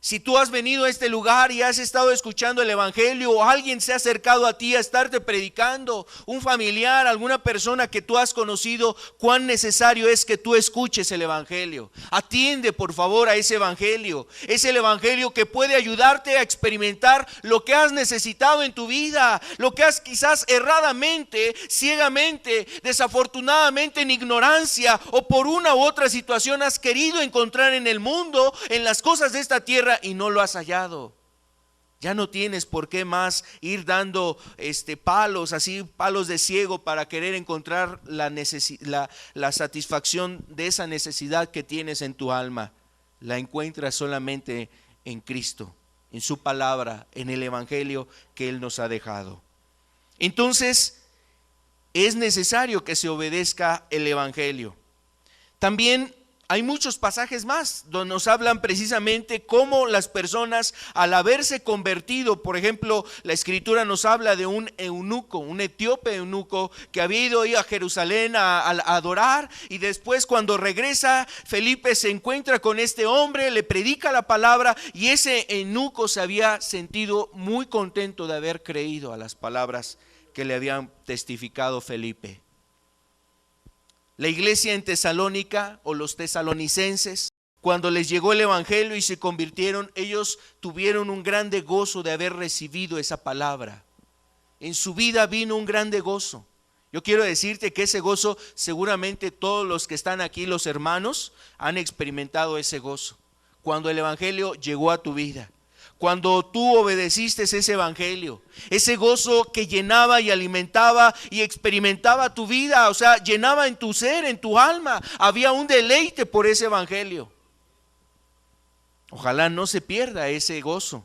Si tú has venido a este lugar y has estado escuchando el evangelio, o alguien se ha acercado a ti a estarte predicando, un familiar, alguna persona que tú has conocido, cuán necesario es que tú escuches el evangelio. Atiende por favor a ese evangelio. Es el evangelio que puede ayudarte a experimentar lo que has necesitado en tu vida, lo que has quizás erradamente, ciegamente, desafortunadamente, en ignorancia o por una u otra situación has querido encontrar en el mundo, en las cosas de esta tierra, y no lo has hallado. Ya no tienes por qué más ir dando palos de ciego para querer encontrar la satisfacción de esa necesidad que tienes en tu alma. La encuentras solamente en Cristo, en su palabra, en el evangelio que Él nos ha dejado. Entonces es necesario que se obedezca el evangelio. También hay muchos pasajes más donde nos hablan precisamente cómo las personas, al haberse convertido, por ejemplo, la escritura nos habla de un eunuco, un etíope eunuco que había ido a Jerusalén a adorar, y después cuando regresa, Felipe se encuentra con este hombre, le predica la palabra, y ese eunuco se había sentido muy contento de haber creído a las palabras que le habían testificado Felipe. La iglesia en Tesalónica, o los tesalonicenses, cuando les llegó el evangelio y se convirtieron, ellos tuvieron un grande gozo de haber recibido esa palabra. En su vida vino un grande gozo. Yo quiero decirte que ese gozo, seguramente todos los que están aquí, los hermanos, han experimentado ese gozo. Cuando el evangelio llegó a tu vida, cuando tú obedeciste ese evangelio, ese gozo que llenaba y alimentaba y experimentaba tu vida, o sea, llenaba en tu ser, en tu alma, había un deleite por ese evangelio. Ojalá no se pierda ese gozo,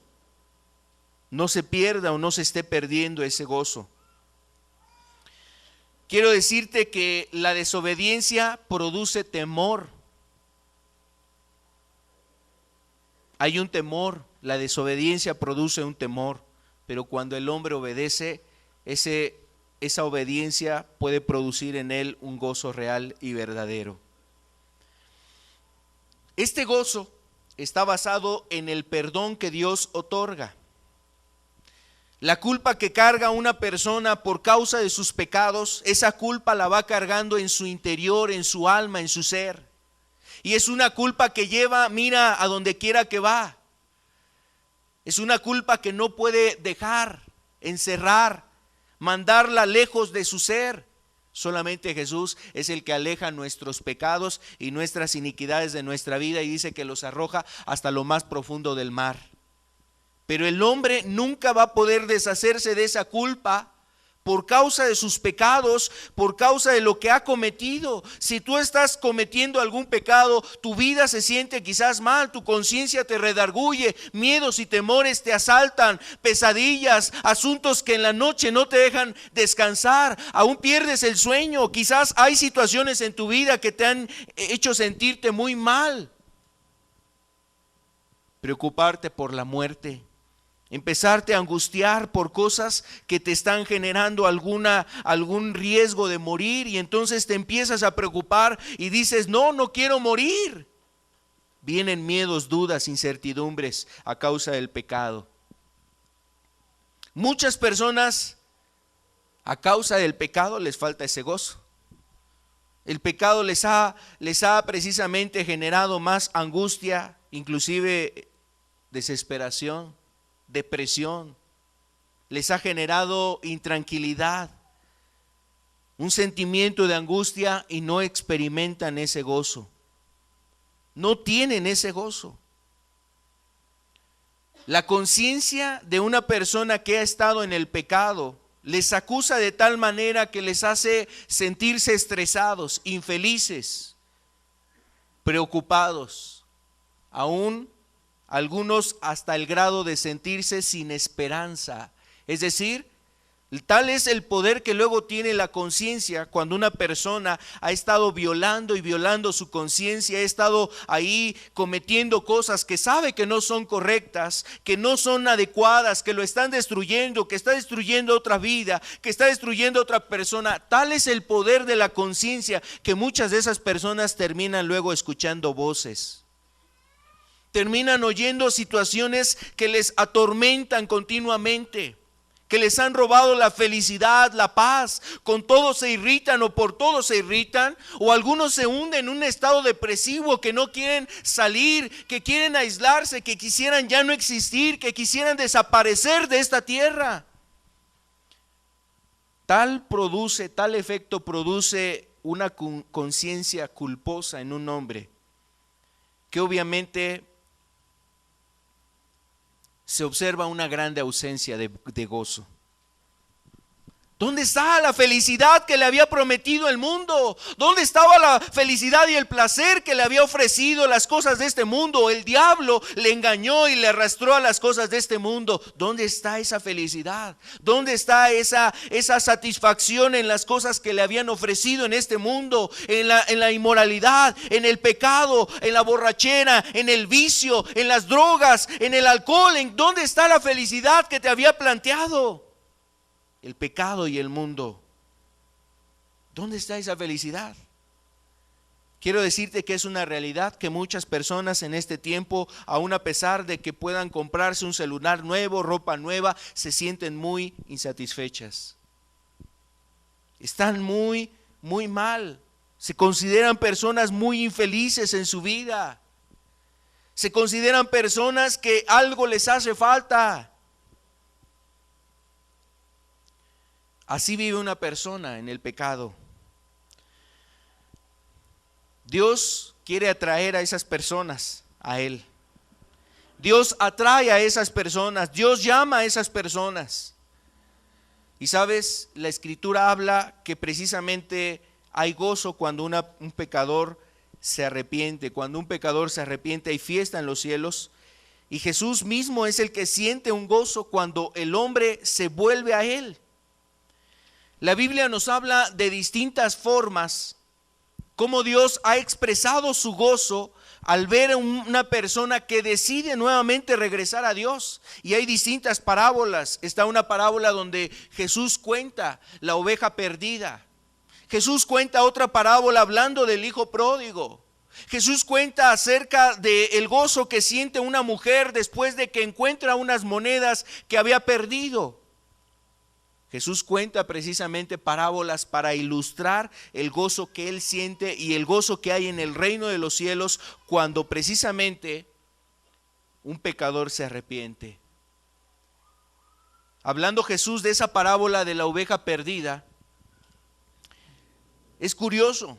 no se pierda o no se esté perdiendo ese gozo. Quiero decirte que la desobediencia produce temor. Hay un temor, la desobediencia produce un temor, pero cuando el hombre obedece, esa obediencia puede producir en él un gozo real y verdadero. Este gozo está basado en el perdón que Dios otorga. La culpa que carga una persona por causa de sus pecados, esa culpa la va cargando en su interior, en su alma, en su ser. Y es una culpa que lleva, mira, a donde quiera que va. Es una culpa que no puede dejar, encerrar, mandarla lejos de su ser. Solamente Jesús es el que aleja nuestros pecados y nuestras iniquidades de nuestra vida y dice que los arroja hasta lo más profundo del mar. Pero el hombre nunca va a poder deshacerse de esa culpa por causa de sus pecados, por causa de lo que ha cometido. Si tú estás cometiendo algún pecado, tu vida se siente quizás mal, tu conciencia te redarguye, miedos y temores te asaltan, pesadillas, asuntos que en la noche no te dejan descansar, aún pierdes el sueño, quizás hay situaciones en tu vida que te han hecho sentirte muy mal. Preocuparte por la muerte, empezarte a angustiar por cosas que te están generando algún riesgo de morir, y entonces te empiezas a preocupar y dices, no quiero morir. Vienen miedos, dudas, incertidumbres a causa del pecado. Muchas personas a causa del pecado les falta ese gozo. El pecado les ha precisamente generado más angustia, inclusive desesperación, depresión, les ha generado intranquilidad, un sentimiento de angustia y no experimentan ese gozo, no tienen ese gozo. La conciencia de una persona que ha estado en el pecado les acusa de tal manera que les hace sentirse estresados, infelices, preocupados, aún algunos hasta el grado de sentirse sin esperanza. Es decir, tal es el poder que luego tiene la conciencia cuando una persona ha estado violando y violando su conciencia, ha estado ahí cometiendo cosas que sabe que no son correctas, que no son adecuadas, que lo están destruyendo, que está destruyendo otra vida, que está destruyendo otra persona. Tal es el poder de la conciencia que muchas de esas personas terminan luego escuchando voces. Terminan oyendo situaciones que les atormentan continuamente, que les han robado la felicidad, la paz. Con todo se irritan o por todo se irritan, o algunos se hunden en un estado depresivo que no quieren salir, que quieren aislarse, que quisieran ya no existir, que quisieran desaparecer de esta tierra. Tal efecto produce una conciencia culposa en un hombre, que obviamente se observa una grande ausencia de gozo. ¿Dónde está la felicidad que le había prometido el mundo? ¿Dónde estaba la felicidad y el placer que le había ofrecido las cosas de este mundo? El diablo le engañó y le arrastró a las cosas de este mundo. ¿Dónde está esa felicidad? ¿Dónde está esa satisfacción en las cosas que le habían ofrecido en este mundo? En la inmoralidad, en el pecado, en la borrachera, en el vicio, en las drogas, en el alcohol. ¿Dónde está la felicidad que te había planteado? El pecado y el mundo. ¿Dónde está esa felicidad? Quiero decirte que es una realidad que muchas personas en este tiempo, aun a pesar de que puedan comprarse un celular nuevo, ropa nueva, se sienten muy insatisfechas. Están muy mal. Se consideran personas muy infelices en su vida. Se consideran personas que algo les hace falta. Así vive una persona en el pecado. Dios quiere atraer a esas personas a Él. Dios atrae a esas personas, Dios llama a esas personas. Y sabes, la Escritura habla que precisamente hay gozo cuando un pecador se arrepiente. Cuando un pecador se arrepiente hay fiesta en los cielos. Y Jesús mismo es el que siente un gozo cuando el hombre se vuelve a Él. La Biblia nos habla de distintas formas cómo Dios ha expresado su gozo al ver a una persona que decide nuevamente regresar a Dios. Y hay distintas parábolas. Está una parábola donde Jesús cuenta la oveja perdida. Jesús cuenta otra parábola hablando del hijo pródigo. Jesús cuenta acerca del gozo que siente una mujer después de que encuentra unas monedas que había perdido. Jesús cuenta precisamente parábolas para ilustrar el gozo que Él siente y el gozo que hay en el reino de los cielos cuando precisamente un pecador se arrepiente. Hablando Jesús de esa parábola de la oveja perdida, es curioso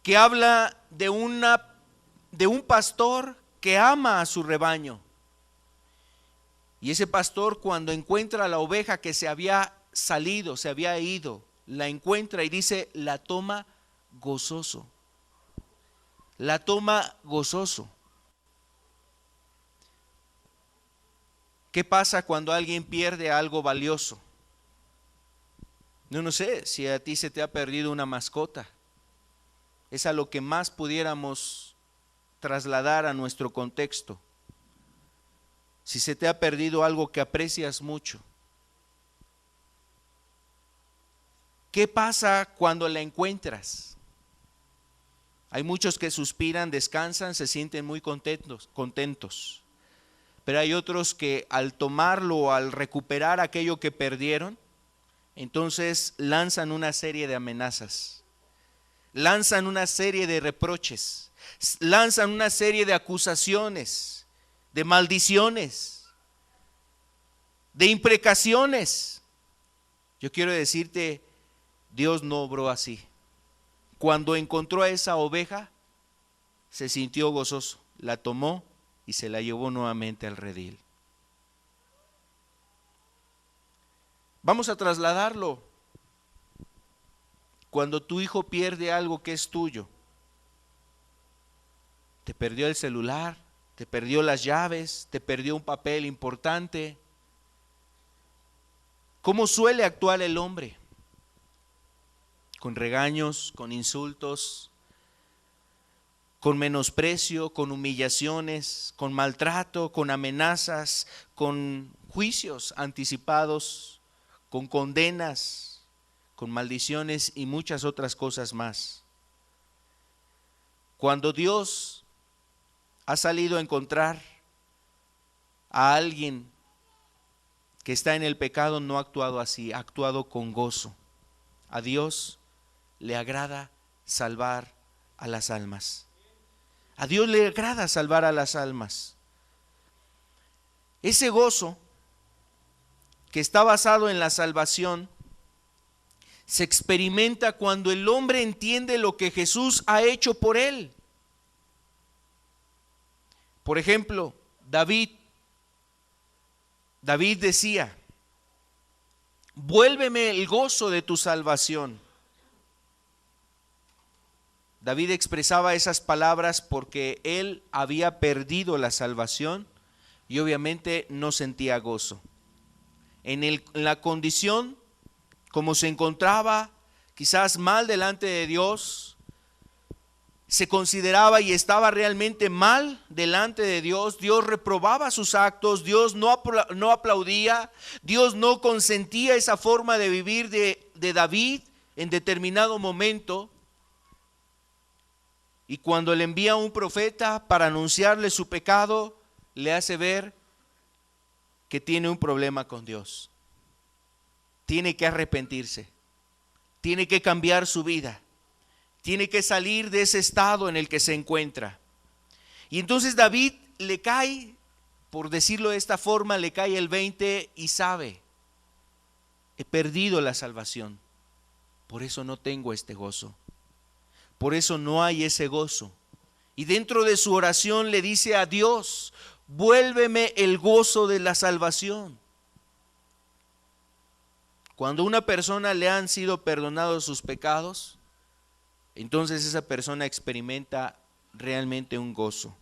que habla de un pastor que ama a su rebaño. Y ese pastor, cuando encuentra a la oveja que se había salido, se había ido, la encuentra y dice, la toma gozoso. La toma gozoso. ¿Qué pasa cuando alguien pierde algo valioso? No sé si a ti se te ha perdido una mascota. Es a lo que más pudiéramos trasladar a nuestro contexto. Si se te ha perdido algo que aprecias mucho, ¿qué pasa cuando la encuentras? Hay muchos que suspiran, descansan, se sienten muy contentos. Pero hay otros que al tomarlo, al recuperar aquello que perdieron, entonces lanzan una serie de amenazas, lanzan una serie de reproches, lanzan una serie de acusaciones, de maldiciones, de imprecaciones. Yo quiero decirte, Dios no obró así. Cuando encontró a esa oveja, se sintió gozoso, la tomó y se la llevó nuevamente al redil. Vamos a trasladarlo. Cuando tu hijo pierde algo que es tuyo, te perdió el celular, te perdió las llaves, te perdió un papel importante. ¿Cómo suele actuar el hombre? Con regaños, con insultos, con menosprecio, con humillaciones, con maltrato, con amenazas, con juicios anticipados, con condenas, con maldiciones y muchas otras cosas más. Cuando Dios ha salido a encontrar a alguien que está en el pecado, no ha actuado así, ha actuado con gozo. A Dios le agrada salvar a las almas. A Dios le agrada salvar a las almas. Ese gozo que está basado en la salvación se experimenta cuando el hombre entiende lo que Jesús ha hecho por él. Por ejemplo, David decía, vuélveme el gozo de tu salvación. David expresaba esas palabras porque él había perdido la salvación y obviamente no sentía gozo. En la condición como se encontraba, quizás mal delante de Dios, se consideraba y estaba realmente mal delante de Dios. Dios reprobaba sus actos, Dios no aplaudía, Dios no consentía esa forma de vivir de David en determinado momento. Y cuando le envía un profeta para anunciarle su pecado, le hace ver que tiene un problema con Dios. Tiene que arrepentirse, tiene que cambiar su vida. Tiene que salir de ese estado en el que se encuentra. Y entonces David le cae, por decirlo de esta forma, le cae el 20 y sabe, he perdido la salvación. Por eso no tengo este gozo. Por eso no hay ese gozo. Y dentro de su oración le dice a Dios, vuélveme el gozo de la salvación. Cuando a una persona le han sido perdonados sus pecados, entonces esa persona experimenta realmente un gozo.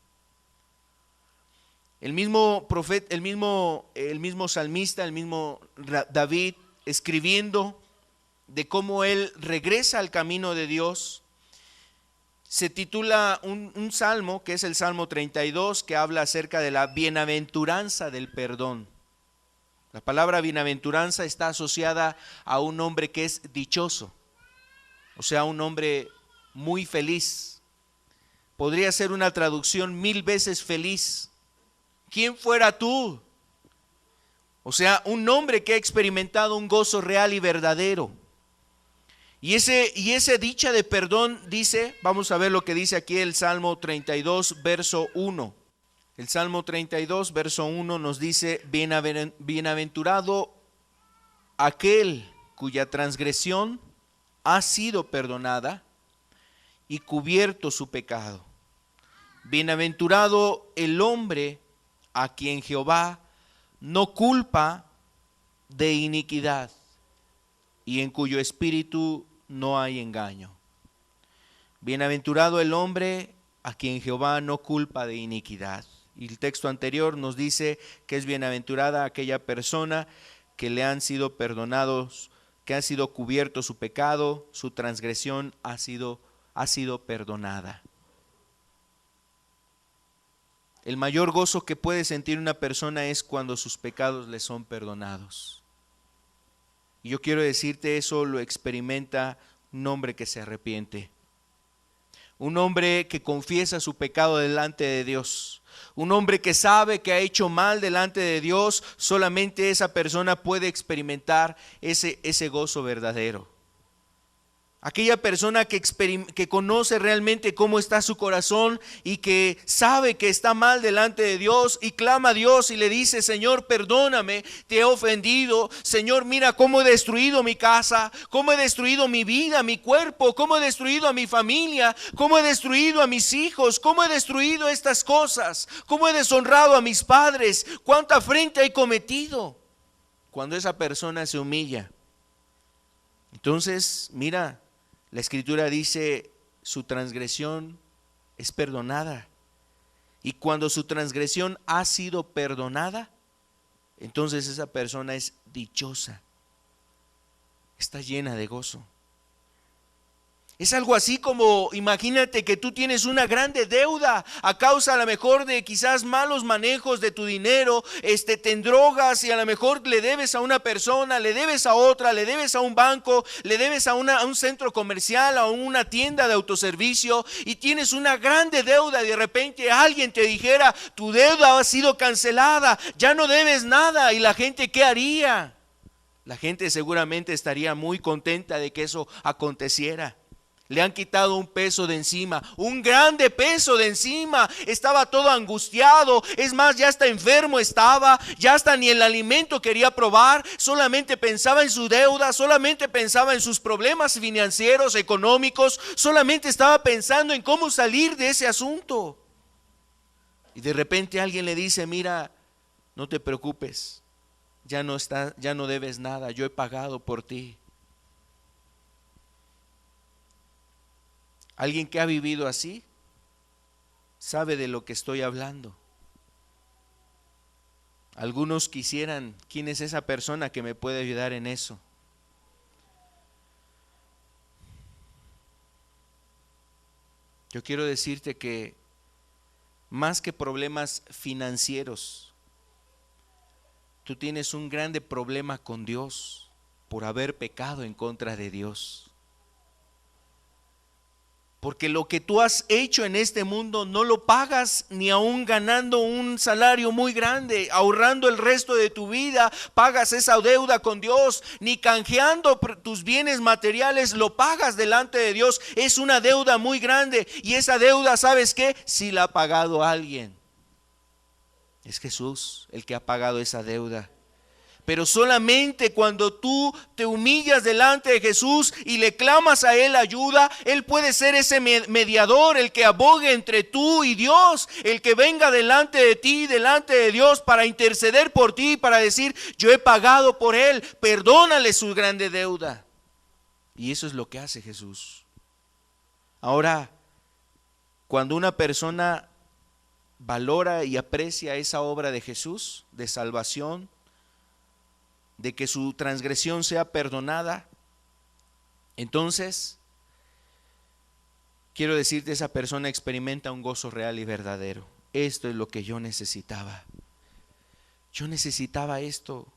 El mismo profeta, el mismo salmista, el mismo David, escribiendo de cómo él regresa al camino de Dios, se titula un salmo, que es el Salmo 32, que habla acerca de la bienaventuranza del perdón. La palabra bienaventuranza está asociada a un hombre que es dichoso, o sea, un hombre muy feliz. Podría ser una traducción 1000 veces feliz. ¿Quién fuera tú? O sea, un hombre que ha experimentado un gozo real y verdadero. Y ese dicha de perdón dice, vamos a ver lo que dice aquí el Salmo 32, verso 1. El Salmo 32, verso 1 nos dice, bienaventurado aquel cuya transgresión ha sido perdonada y cubierto su pecado. Bienaventurado el hombre a quien Jehová no culpa de iniquidad y en cuyo espíritu no hay engaño. Bienaventurado el hombre a quien Jehová no culpa de iniquidad. Y el texto anterior nos dice que es bienaventurada aquella persona que le han sido perdonados, que ha sido cubierto su pecado, su transgresión ha sido perdonada. El mayor gozo que puede sentir una persona es cuando sus pecados le son perdonados. Y yo quiero decirte, eso lo experimenta un hombre que se arrepiente. Un hombre que confiesa su pecado delante de Dios. Un hombre que sabe que ha hecho mal delante de Dios. Solamente esa persona puede experimentar ese gozo verdadero. Aquella persona que conoce realmente cómo está su corazón y que sabe que está mal delante de Dios y clama a Dios y le dice, Señor, perdóname, te he ofendido. Señor, mira cómo he destruido mi casa, cómo he destruido mi vida, mi cuerpo, cómo he destruido a mi familia, cómo he destruido a mis hijos, cómo he destruido estas cosas, cómo he deshonrado a mis padres, cuánta afrenta he cometido. Cuando esa persona se humilla, entonces, mira, la Escritura dice, su transgresión es perdonada. Y cuando su transgresión ha sido perdonada, entonces esa persona es dichosa. Está llena de gozo. Es algo así como, imagínate que tú tienes una grande deuda a causa a lo mejor de quizás malos manejos de tu dinero, te endrogas y a lo mejor le debes a una persona, le debes a otra, le debes a un banco, le debes a un centro comercial, a una tienda de autoservicio y tienes una grande deuda y de repente alguien te dijera, tu deuda ha sido cancelada, ya no debes nada. Y la gente, ¿qué haría? La gente seguramente estaría muy contenta de que eso aconteciera. Le han quitado un peso de encima, un grande peso de encima. Estaba todo angustiado, es más, ya hasta enfermo estaba, ya hasta ni el alimento quería probar, solamente pensaba en su deuda, solamente pensaba en sus problemas financieros, económicos, solamente estaba pensando en cómo salir de ese asunto. Y de repente alguien le dice, mira, no te preocupes, ya no debes nada, yo he pagado por ti. Alguien que ha vivido así sabe de lo que estoy hablando. Algunos quisieran, ¿quién es esa persona que me puede ayudar en eso? Yo quiero decirte que más que problemas financieros, tú tienes un grande problema con Dios por haber pecado en contra de Dios. Porque lo que tú has hecho en este mundo no lo pagas ni aún ganando un salario muy grande, ahorrando el resto de tu vida, pagas esa deuda con Dios, ni canjeando tus bienes materiales lo pagas delante de Dios. Es una deuda muy grande y esa deuda, ¿sabes qué? Sí la ha pagado alguien. Es Jesús el que ha pagado esa deuda. Pero solamente cuando tú te humillas delante de Jesús y le clamas a Él ayuda, Él puede ser ese mediador, el que abogue entre tú y Dios, el que venga delante de ti, delante de Dios, para interceder por ti, para decir: yo he pagado por él, perdónale su grande deuda. Y eso es lo que hace Jesús. Ahora, cuando una persona valora y aprecia esa obra de Jesús, de salvación, de que su transgresión sea perdonada, entonces quiero decirte, esa persona experimenta un gozo real y verdadero. Esto es lo que yo necesitaba. Yo necesitaba esto.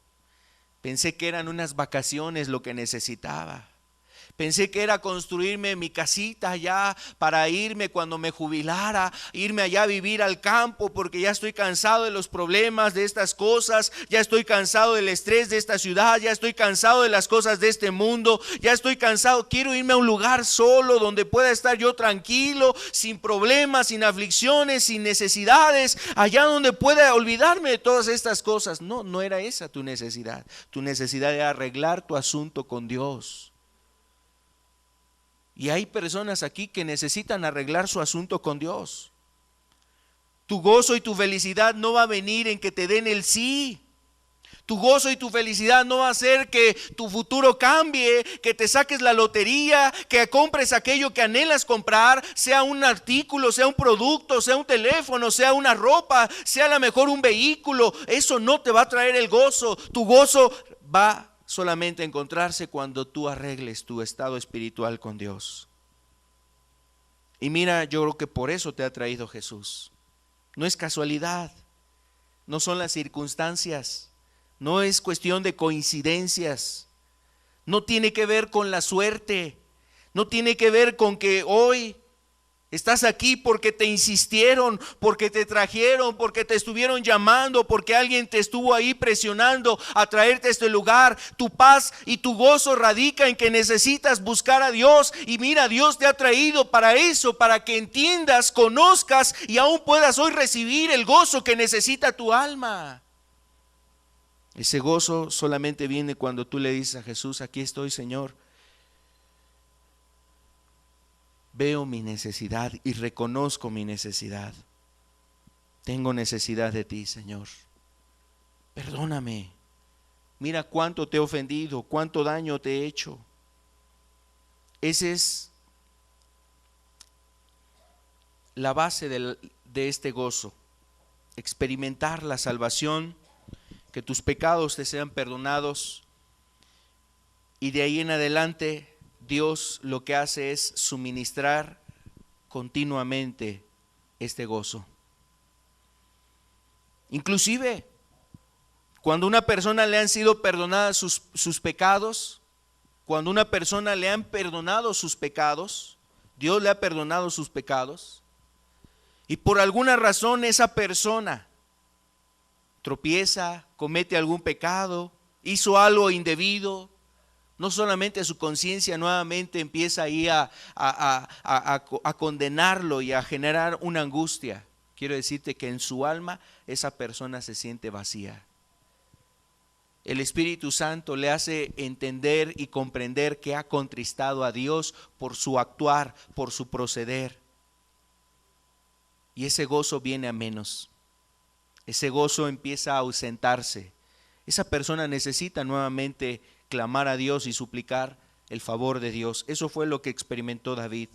Pensé que eran unas vacaciones lo que necesitaba. Pensé que era construirme mi casita allá para irme cuando me jubilara, irme allá a vivir al campo, porque ya estoy cansado de los problemas de estas cosas, ya estoy cansado del estrés de esta ciudad, ya estoy cansado de las cosas de este mundo, ya estoy cansado, quiero irme a un lugar solo donde pueda estar yo tranquilo, sin problemas, sin aflicciones, sin necesidades, allá donde pueda olvidarme de todas estas cosas. No, no era esa tu necesidad. Tu necesidad era arreglar tu asunto con Dios. Y hay personas aquí que necesitan arreglar su asunto con Dios. Tu gozo y tu felicidad no va a venir en que te den el sí. Tu gozo y tu felicidad no va a hacer que tu futuro cambie, que te saques la lotería, que compres aquello que anhelas comprar, sea un artículo, sea un producto, sea un teléfono, sea una ropa, sea a lo mejor un vehículo. Eso no te va a traer el gozo. Tu gozo va solamente encontrarse cuando tú arregles tu estado espiritual con Dios. Y mira, yo creo que por eso te ha traído Jesús. No es casualidad, no son las circunstancias, no es cuestión de coincidencias, no tiene que ver con la suerte, no tiene que ver con que hoy estás aquí porque te insistieron, porque te trajeron, porque te estuvieron llamando, porque alguien te estuvo ahí presionando a traerte a este lugar. Tu paz y tu gozo radica en que necesitas buscar a Dios. Y mira, Dios te ha traído para eso, para que entiendas, conozcas y aún puedas hoy recibir el gozo que necesita tu alma. Ese gozo solamente viene cuando tú le dices a Jesús: aquí estoy, Señor. Veo mi necesidad y reconozco mi necesidad. Tengo necesidad de ti, Señor. Perdóname. Mira cuánto te he ofendido, cuánto daño te he hecho. Esa es la base de este gozo. Experimentar la salvación, que tus pecados te sean perdonados, y de ahí en adelante Dios lo que hace es suministrar continuamente este gozo. Inclusive, cuando a una persona le han sido perdonadas sus pecados, cuando a una persona le han perdonado sus pecados, Dios le ha perdonado sus pecados, y por alguna razón esa persona tropieza, comete algún pecado, hizo algo indebido, no solamente su conciencia nuevamente empieza ahí a condenarlo y a generar una angustia. Quiero decirte que en su alma esa persona se siente vacía. El Espíritu Santo le hace entender y comprender que ha contristado a Dios por su actuar, por su proceder. Y ese gozo viene a menos. Ese gozo empieza a ausentarse. Esa persona necesita nuevamente clamar a Dios y suplicar el favor de Dios. Eso fue lo que experimentó David,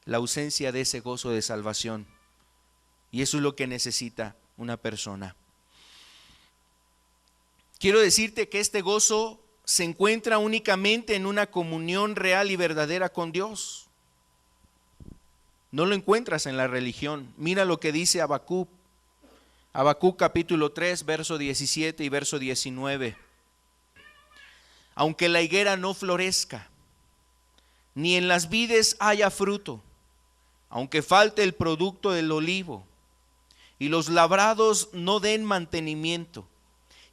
la ausencia de ese gozo de salvación. Y eso es lo que necesita una persona. Quiero decirte que este gozo se encuentra únicamente en una comunión real y verdadera con Dios. No lo encuentras en la religión. Mira lo que dice Habacuc. Habacuc capítulo 3, verso 17 y verso 19. Aunque la higuera no florezca, ni en las vides haya fruto, aunque falte el producto del olivo, y los labrados no den mantenimiento,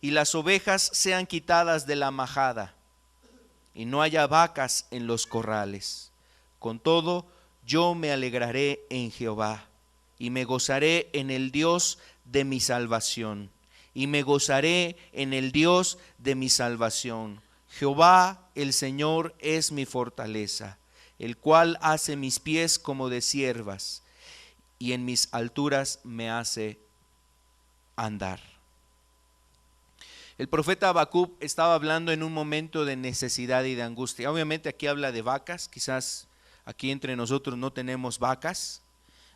y las ovejas sean quitadas de la majada, y no haya vacas en los corrales, con todo yo me alegraré en Jehová, y me gozaré en el Dios de mi salvación. y me gozaré en el Dios de mi salvación. Jehová el Señor es mi fortaleza, el cual hace mis pies como de ciervas, y en mis alturas me hace andar. El profeta Habacuc estaba hablando en un momento de necesidad y de angustia. Obviamente aquí habla de vacas, quizás aquí entre nosotros no tenemos vacas,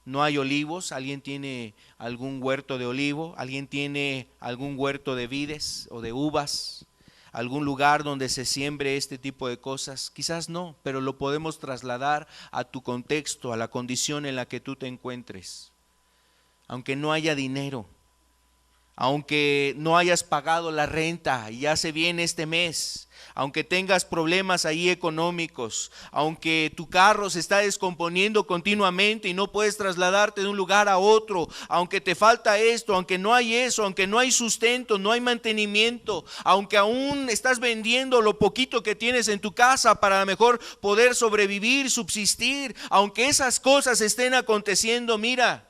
no hay olivos, alguien tiene algún huerto de olivo, alguien tiene algún huerto de vides o de uvas, algún lugar donde se siembre este tipo de cosas, quizás no, pero lo podemos trasladar a tu contexto, a la condición en la que tú te encuentres. Aunque no haya dinero, aunque no hayas pagado la renta y ya se viene este mes, aunque tengas problemas ahí económicos, aunque tu carro se está descomponiendo continuamente y no puedes trasladarte de un lugar a otro, aunque te falta esto, aunque no hay eso, aunque no hay sustento, no hay mantenimiento, aunque aún estás vendiendo lo poquito que tienes en tu casa para a lo mejor poder sobrevivir, subsistir, aunque esas cosas estén aconteciendo, mira,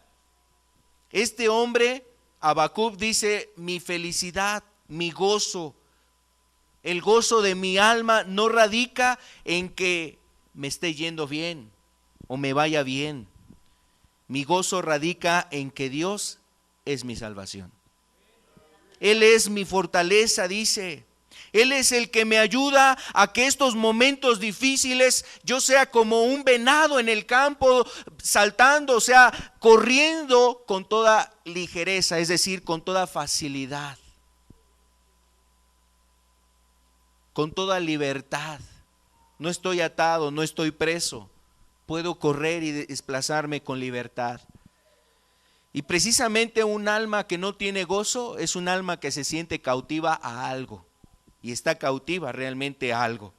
este hombre Habacuc dice: mi felicidad, mi gozo, el gozo de mi alma no radica en que me esté yendo bien o me vaya bien. Mi gozo radica en que Dios es mi salvación. Él es mi fortaleza, dice. Él es el que me ayuda a que estos momentos difíciles yo sea como un venado en el campo saltando, o sea, corriendo con toda ligereza, es decir, con toda facilidad, con toda libertad. No estoy atado, no estoy preso, puedo correr y desplazarme con libertad. Y precisamente un alma que no tiene gozo es un alma que se siente cautiva a algo. Y está cautiva realmente a algo.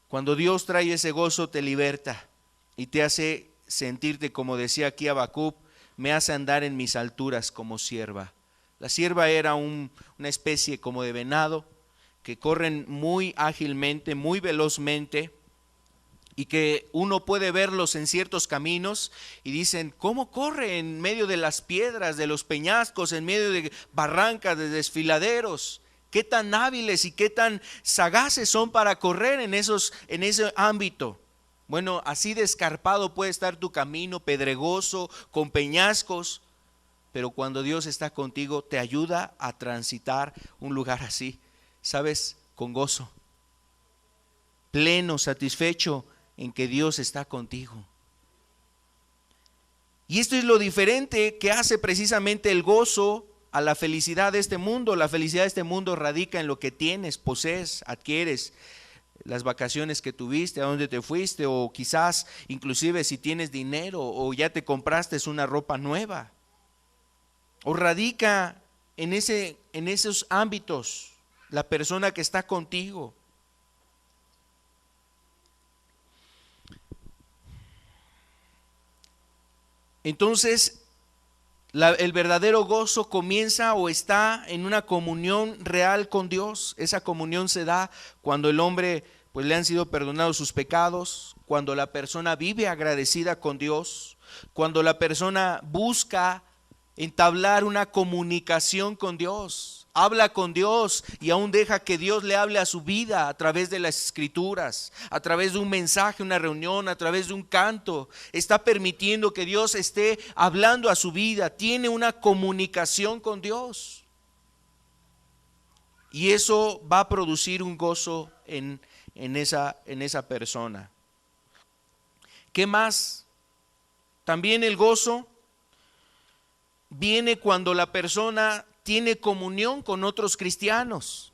Cuando Dios trae ese gozo te liberta y te hace sentirte, como decía aquí Habacuc, me hace andar en mis alturas como cierva. La cierva era una especie como de venado que corren muy ágilmente, muy velozmente, y que uno puede verlos en ciertos caminos y dicen: ¿cómo corre en medio de las piedras, de los peñascos, en medio de barrancas, de desfiladeros? ¿Qué tan hábiles y qué tan sagaces son para correr en ese ámbito? Bueno, así de escarpado puede estar tu camino, pedregoso, con peñascos, pero cuando Dios está contigo te ayuda a transitar un lugar así, ¿sabes? Con gozo, pleno, satisfecho en que Dios está contigo. Y esto es lo diferente que hace precisamente el gozo a la felicidad de este mundo. La felicidad de este mundo radica en lo que tienes, posees, adquieres, las vacaciones que tuviste, a dónde te fuiste, o quizás inclusive si tienes dinero o ya te compraste una ropa nueva. O radica en esos ámbitos la persona que está contigo. Entonces, el verdadero gozo comienza o está en una comunión real con Dios. Esa comunión se da cuando el hombre pues le han sido perdonados sus pecados, cuando la persona vive agradecida con Dios, cuando la persona busca entablar una comunicación con Dios, habla con Dios y aún deja que Dios le hable a su vida a través de las escrituras, a través de un mensaje, una reunión, a través de un canto. Está permitiendo que Dios esté hablando a su vida, tiene una comunicación con Dios. Y eso va a producir un gozo en esa persona. ¿Qué más? También el gozo viene cuando la persona tiene comunión con otros cristianos.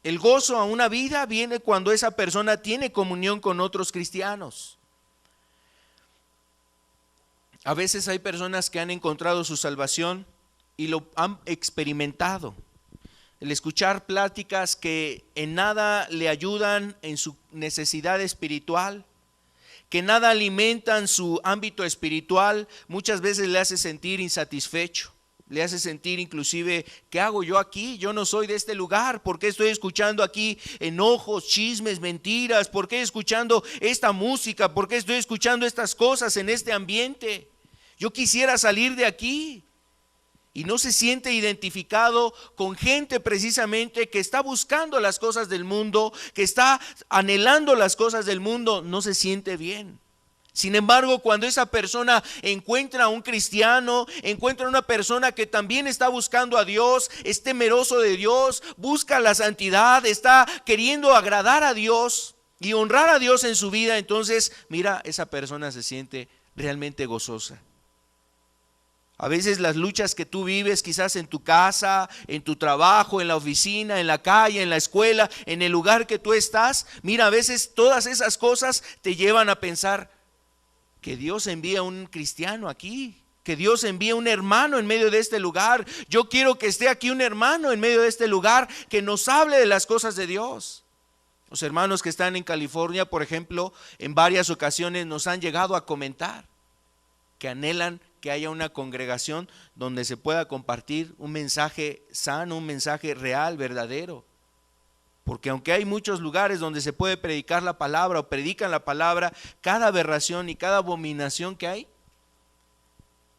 El gozo a una vida viene cuando esa persona tiene comunión con otros cristianos. A veces hay personas que han encontrado su salvación y lo han experimentado. El escuchar pláticas que en nada le ayudan en su necesidad espiritual, que nada alimentan su ámbito espiritual, muchas veces le hace sentir insatisfecho, le hace sentir inclusive: ¿qué hago yo aquí? Yo no soy de este lugar. ¿Por qué estoy escuchando aquí enojos, chismes, mentiras? ¿Por qué escuchando esta música? ¿Por qué estoy escuchando estas cosas en este ambiente? Yo quisiera salir de aquí. y no se siente identificado con gente precisamente que está buscando las cosas del mundo, que está anhelando las cosas del mundo, no se siente bien. Sin embargo, cuando esa persona encuentra a un cristiano, encuentra a una persona que también está buscando a Dios, es temeroso de Dios, busca la santidad, está queriendo agradar a Dios y honrar a Dios en su vida, entonces, mira, esa persona se siente realmente gozosa. A veces las luchas que tú vives quizás en tu casa, en tu trabajo, en la oficina, en la calle, en la escuela, en el lugar que tú estás, mira, a veces todas esas cosas te llevan a pensar que Dios envía un cristiano aquí, que Dios envía un hermano en medio de este lugar. Yo quiero que esté aquí un hermano en medio de este lugar que nos hable de las cosas de Dios. Los hermanos que están en California, por ejemplo, en varias ocasiones nos han llegado a comentar que anhelan que haya una congregación donde se pueda compartir un mensaje sano, un mensaje real, verdadero. Porque aunque hay muchos lugares donde se puede predicar la palabra o predican la palabra, cada aberración y cada abominación que hay,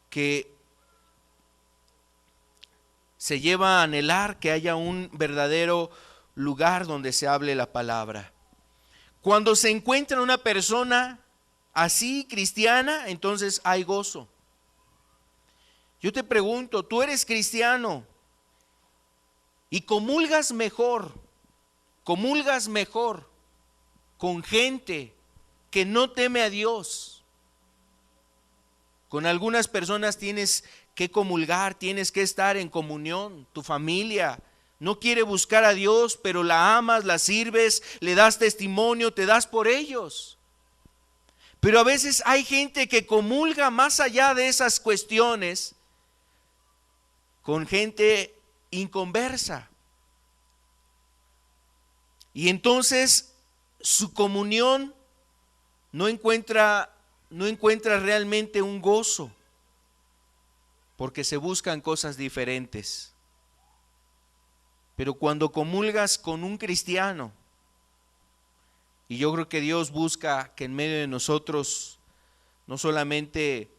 que se lleva a anhelar que haya un verdadero lugar donde se hable la palabra. Cuando se encuentra una persona así, cristiana, entonces hay gozo. Yo te pregunto, tú eres cristiano y comulgas mejor con gente que no teme a Dios. Con algunas personas tienes que comulgar, tienes que estar en comunión. Tu familia no quiere buscar a Dios, pero la amas, la sirves, le das testimonio, te das por ellos. Pero a veces hay gente que comulga más allá de esas cuestiones con gente inconversa. Y entonces su comunión no encuentra realmente un gozo, porque se buscan cosas diferentes. Pero cuando comulgas con un cristiano, y yo creo que Dios busca que en medio de nosotros no solamente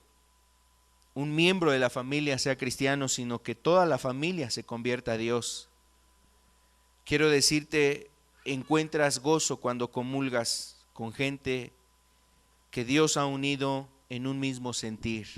un miembro de la familia sea cristiano, sino que toda la familia se convierta a Dios. Quiero decirte, encuentras gozo cuando comulgas con gente que Dios ha unido en un mismo sentir.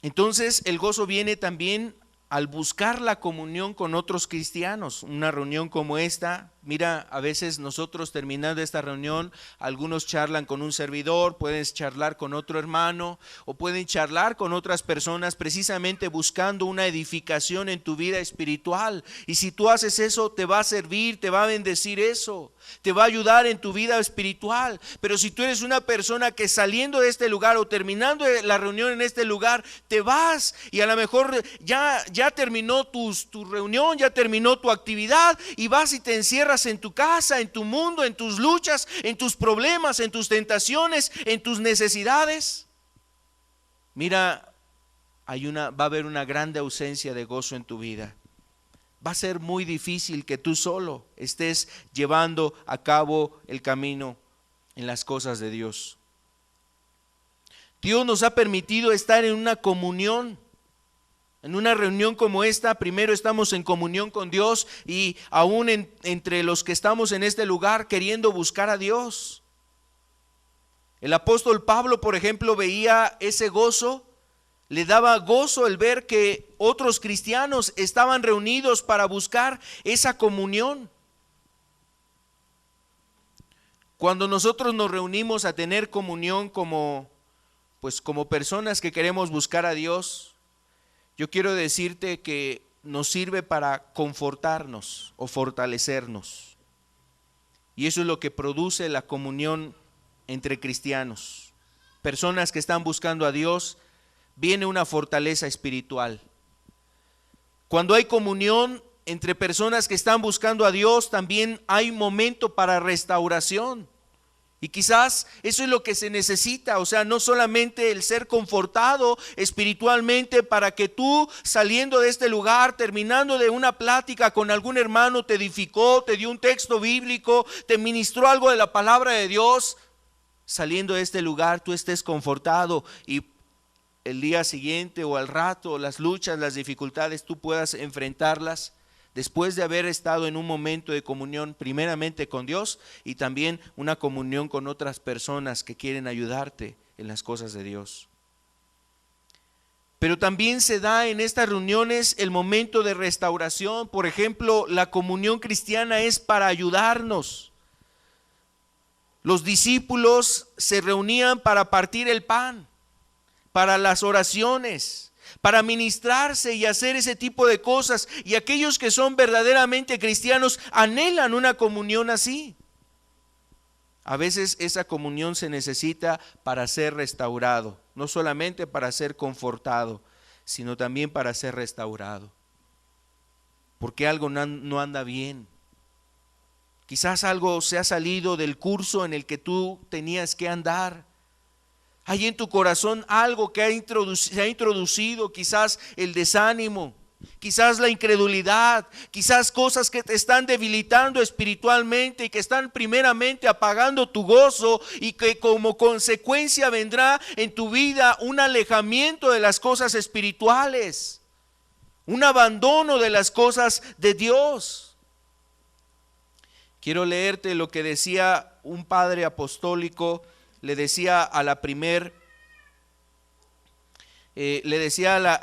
Entonces el gozo viene también al buscar la comunión con otros cristianos. Una reunión como esta, mira, a veces nosotros terminando esta reunión, algunos charlan con un servidor, puedes charlar con otro hermano o pueden charlar con otras personas precisamente buscando una edificación en tu vida espiritual. Y si tú haces eso, te va a servir, te va a bendecir eso, te va a ayudar en tu vida espiritual. Pero si tú eres una persona que saliendo de este lugar o terminando la reunión en este lugar, te vas y a lo mejor ya terminó tu reunión, ya terminó tu actividad y vas y te encierras en tu casa, en tu mundo, en tus luchas, en tus problemas, en tus tentaciones, en tus necesidades. Mira, va a haber una grande ausencia de gozo en tu vida. Va a ser muy difícil que tú solo estés llevando a cabo el camino en las cosas de Dios. Dios nos ha permitido estar en una comunión. En una reunión como esta, primero estamos en comunión con Dios y aún entre los que estamos en este lugar queriendo buscar a Dios. El apóstol Pablo, por ejemplo, veía ese gozo, le daba gozo el ver que otros cristianos estaban reunidos para buscar esa comunión. Cuando nosotros nos reunimos a tener comunión como personas que queremos buscar a Dios, yo quiero decirte que nos sirve para confortarnos o fortalecernos. Y eso es lo que produce la comunión entre cristianos. Personas que están buscando a Dios, viene una fortaleza espiritual. Cuando hay comunión entre personas que están buscando a Dios, también hay momento para restauración. Y quizás eso es lo que se necesita, o sea, no solamente el ser confortado espiritualmente para que tú saliendo de este lugar, terminando de una plática con algún hermano, te edificó, te dio un texto bíblico, te ministró algo de la palabra de Dios, saliendo de este lugar tú estés confortado y el día siguiente o al rato, las luchas, las dificultades, tú puedas enfrentarlas después de haber estado en un momento de comunión primeramente con Dios y también una comunión con otras personas que quieren ayudarte en las cosas de Dios. Pero también se da en estas reuniones el momento de restauración. Por ejemplo, la comunión cristiana es para ayudarnos. Los discípulos se reunían para partir el pan, para las oraciones, para ministrarse y hacer ese tipo de cosas. Y aquellos que son verdaderamente cristianos anhelan una comunión así. A veces esa comunión se necesita para ser restaurado, no solamente para ser confortado, sino también para ser restaurado. Porque algo no anda bien. Quizás algo se ha salido del curso en el que tú tenías que andar. Hay en tu corazón algo que se ha introducido, quizás el desánimo, quizás la incredulidad, quizás cosas que te están debilitando espiritualmente y que están primeramente apagando tu gozo, y que como consecuencia vendrá en tu vida un alejamiento de las cosas espirituales, un abandono de las cosas de Dios. Quiero leerte lo que decía un padre apostólico. Le decía a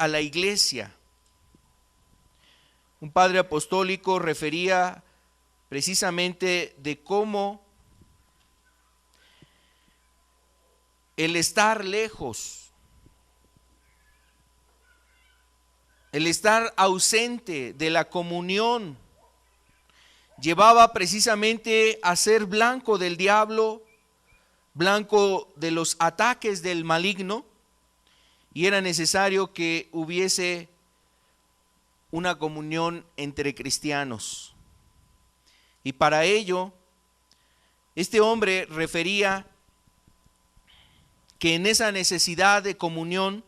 la iglesia. Un padre apostólico refería precisamente de cómo el estar lejos, el estar ausente de la comunión, llevaba precisamente a ser blanco del diablo, blanco de los ataques del maligno, y era necesario que hubiese una comunión entre cristianos. Y para ello, este hombre refería que en esa necesidad de comunión,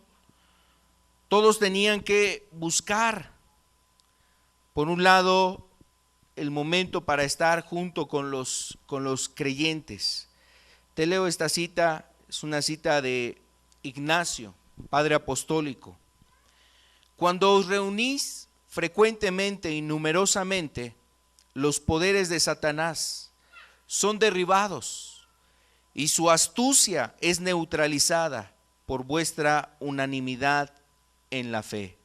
todos tenían que buscar, por un lado, el momento para estar junto con los creyentes. Te leo esta cita, es una cita de Ignacio, padre apostólico. Cuando os reunís frecuentemente y numerosamente, los poderes de Satanás son derribados y su astucia es neutralizada por vuestra unanimidad en la fe.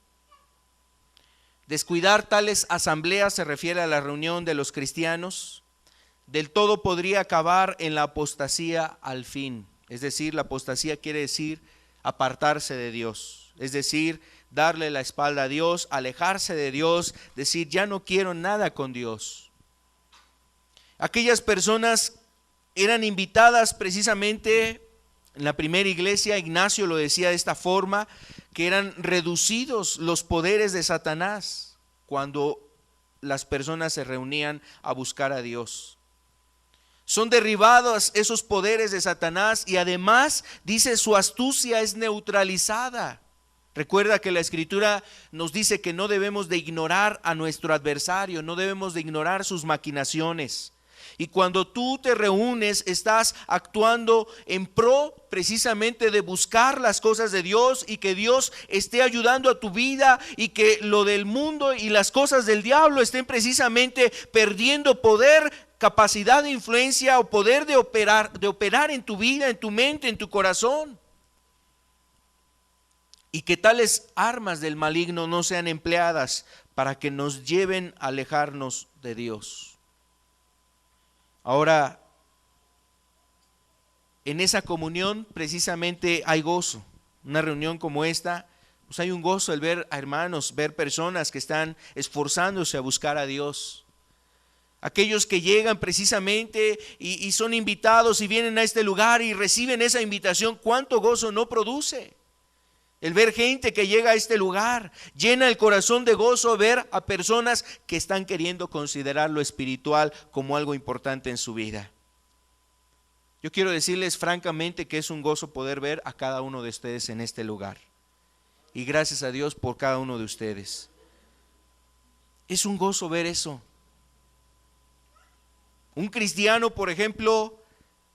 Descuidar tales asambleas, se refiere a la reunión de los cristianos, del todo podría acabar en la apostasía al fin. Es decir, la apostasía quiere decir apartarse de Dios, es decir, darle la espalda a Dios, alejarse de Dios, decir ya no quiero nada con Dios. Aquellas personas eran invitadas precisamente en la primera iglesia, Ignacio lo decía de esta forma, que eran reducidos los poderes de Satanás cuando las personas se reunían a buscar a Dios. Son derribados esos poderes de Satanás y además, dice, su astucia es neutralizada. Recuerda que la Escritura nos dice que no debemos de ignorar a nuestro adversario, no debemos de ignorar sus maquinaciones. Y cuando tú te reúnes, estás actuando en pro precisamente de buscar las cosas de Dios y que Dios esté ayudando a tu vida y que lo del mundo y las cosas del diablo estén precisamente perdiendo poder, capacidad de influencia o poder de operar en tu vida, en tu mente, en tu corazón. Y que tales armas del maligno no sean empleadas para que nos lleven a alejarnos de Dios. Ahora, en esa comunión precisamente hay gozo. Una reunión como esta, pues hay un gozo el ver a hermanos, ver personas que están esforzándose a buscar a Dios. Aquellos que llegan precisamente y son invitados y vienen a este lugar y reciben esa invitación, ¿cuánto gozo no produce? El ver gente que llega a este lugar, llena el corazón de gozo ver a personas que están queriendo considerar lo espiritual como algo importante en su vida. Yo quiero decirles francamente que es un gozo poder ver a cada uno de ustedes en este lugar. Y gracias a Dios por cada uno de ustedes. Es un gozo ver eso. Un cristiano, por ejemplo,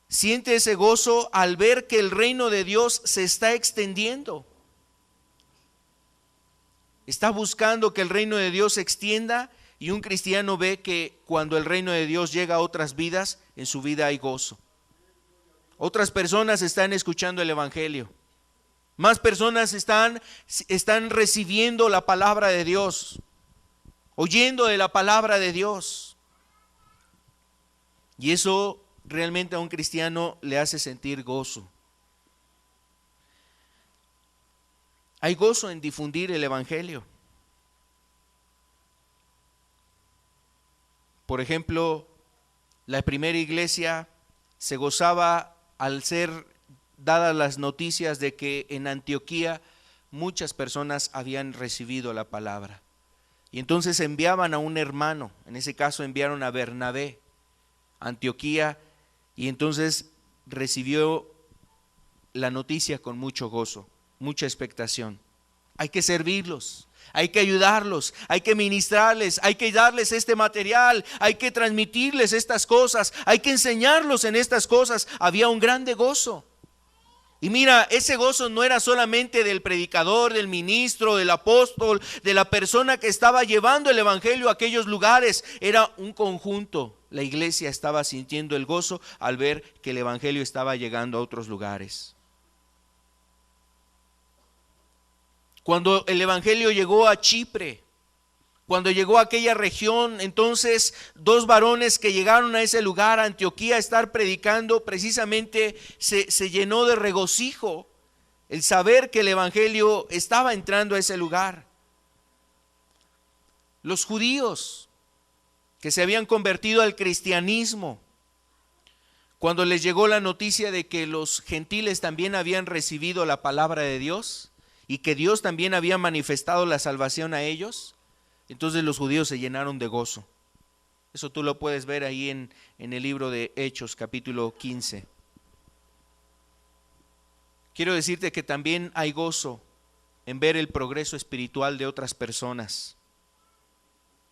siente ese gozo al ver que el reino de Dios se está extendiendo. Está buscando que el reino de Dios se extienda, y un cristiano ve que cuando el reino de Dios llega a otras vidas, en su vida hay gozo. Otras personas están escuchando el evangelio. Más personas están recibiendo la palabra de Dios, oyendo de la palabra de Dios. Y eso realmente a un cristiano le hace sentir gozo. Hay gozo en difundir el evangelio. Por ejemplo, la primera iglesia se gozaba al ser dadas las noticias de que en Antioquía muchas personas habían recibido la palabra. Y entonces enviaban a un hermano, en ese caso enviaron a Bernabé a Antioquía, y entonces recibió la noticia con mucho gozo, mucha expectación. Hay que servirlos, hay que ayudarlos, hay que ministrarles, hay que darles este material, hay que transmitirles estas cosas, hay que enseñarlos en estas cosas. Había un grande gozo. Y mira, ese gozo no era solamente del predicador, del ministro, del apóstol, de la persona que estaba llevando el evangelio a aquellos lugares. Era un conjunto. La iglesia estaba sintiendo el gozo al ver que el evangelio estaba llegando a otros lugares. Cuando el evangelio llegó a Chipre, cuando llegó a aquella región, entonces 2 varones que llegaron a ese lugar, a Antioquía, a estar predicando, precisamente se llenó de regocijo el saber que el evangelio estaba entrando a ese lugar. Los judíos que se habían convertido al cristianismo, cuando les llegó la noticia de que los gentiles también habían recibido la palabra de Dios y que Dios también había manifestado la salvación a ellos, entonces los judíos se llenaron de gozo. Eso tú lo puedes ver ahí en el libro de Hechos, capítulo 15. Quiero decirte que también hay gozo en ver el progreso espiritual de otras personas.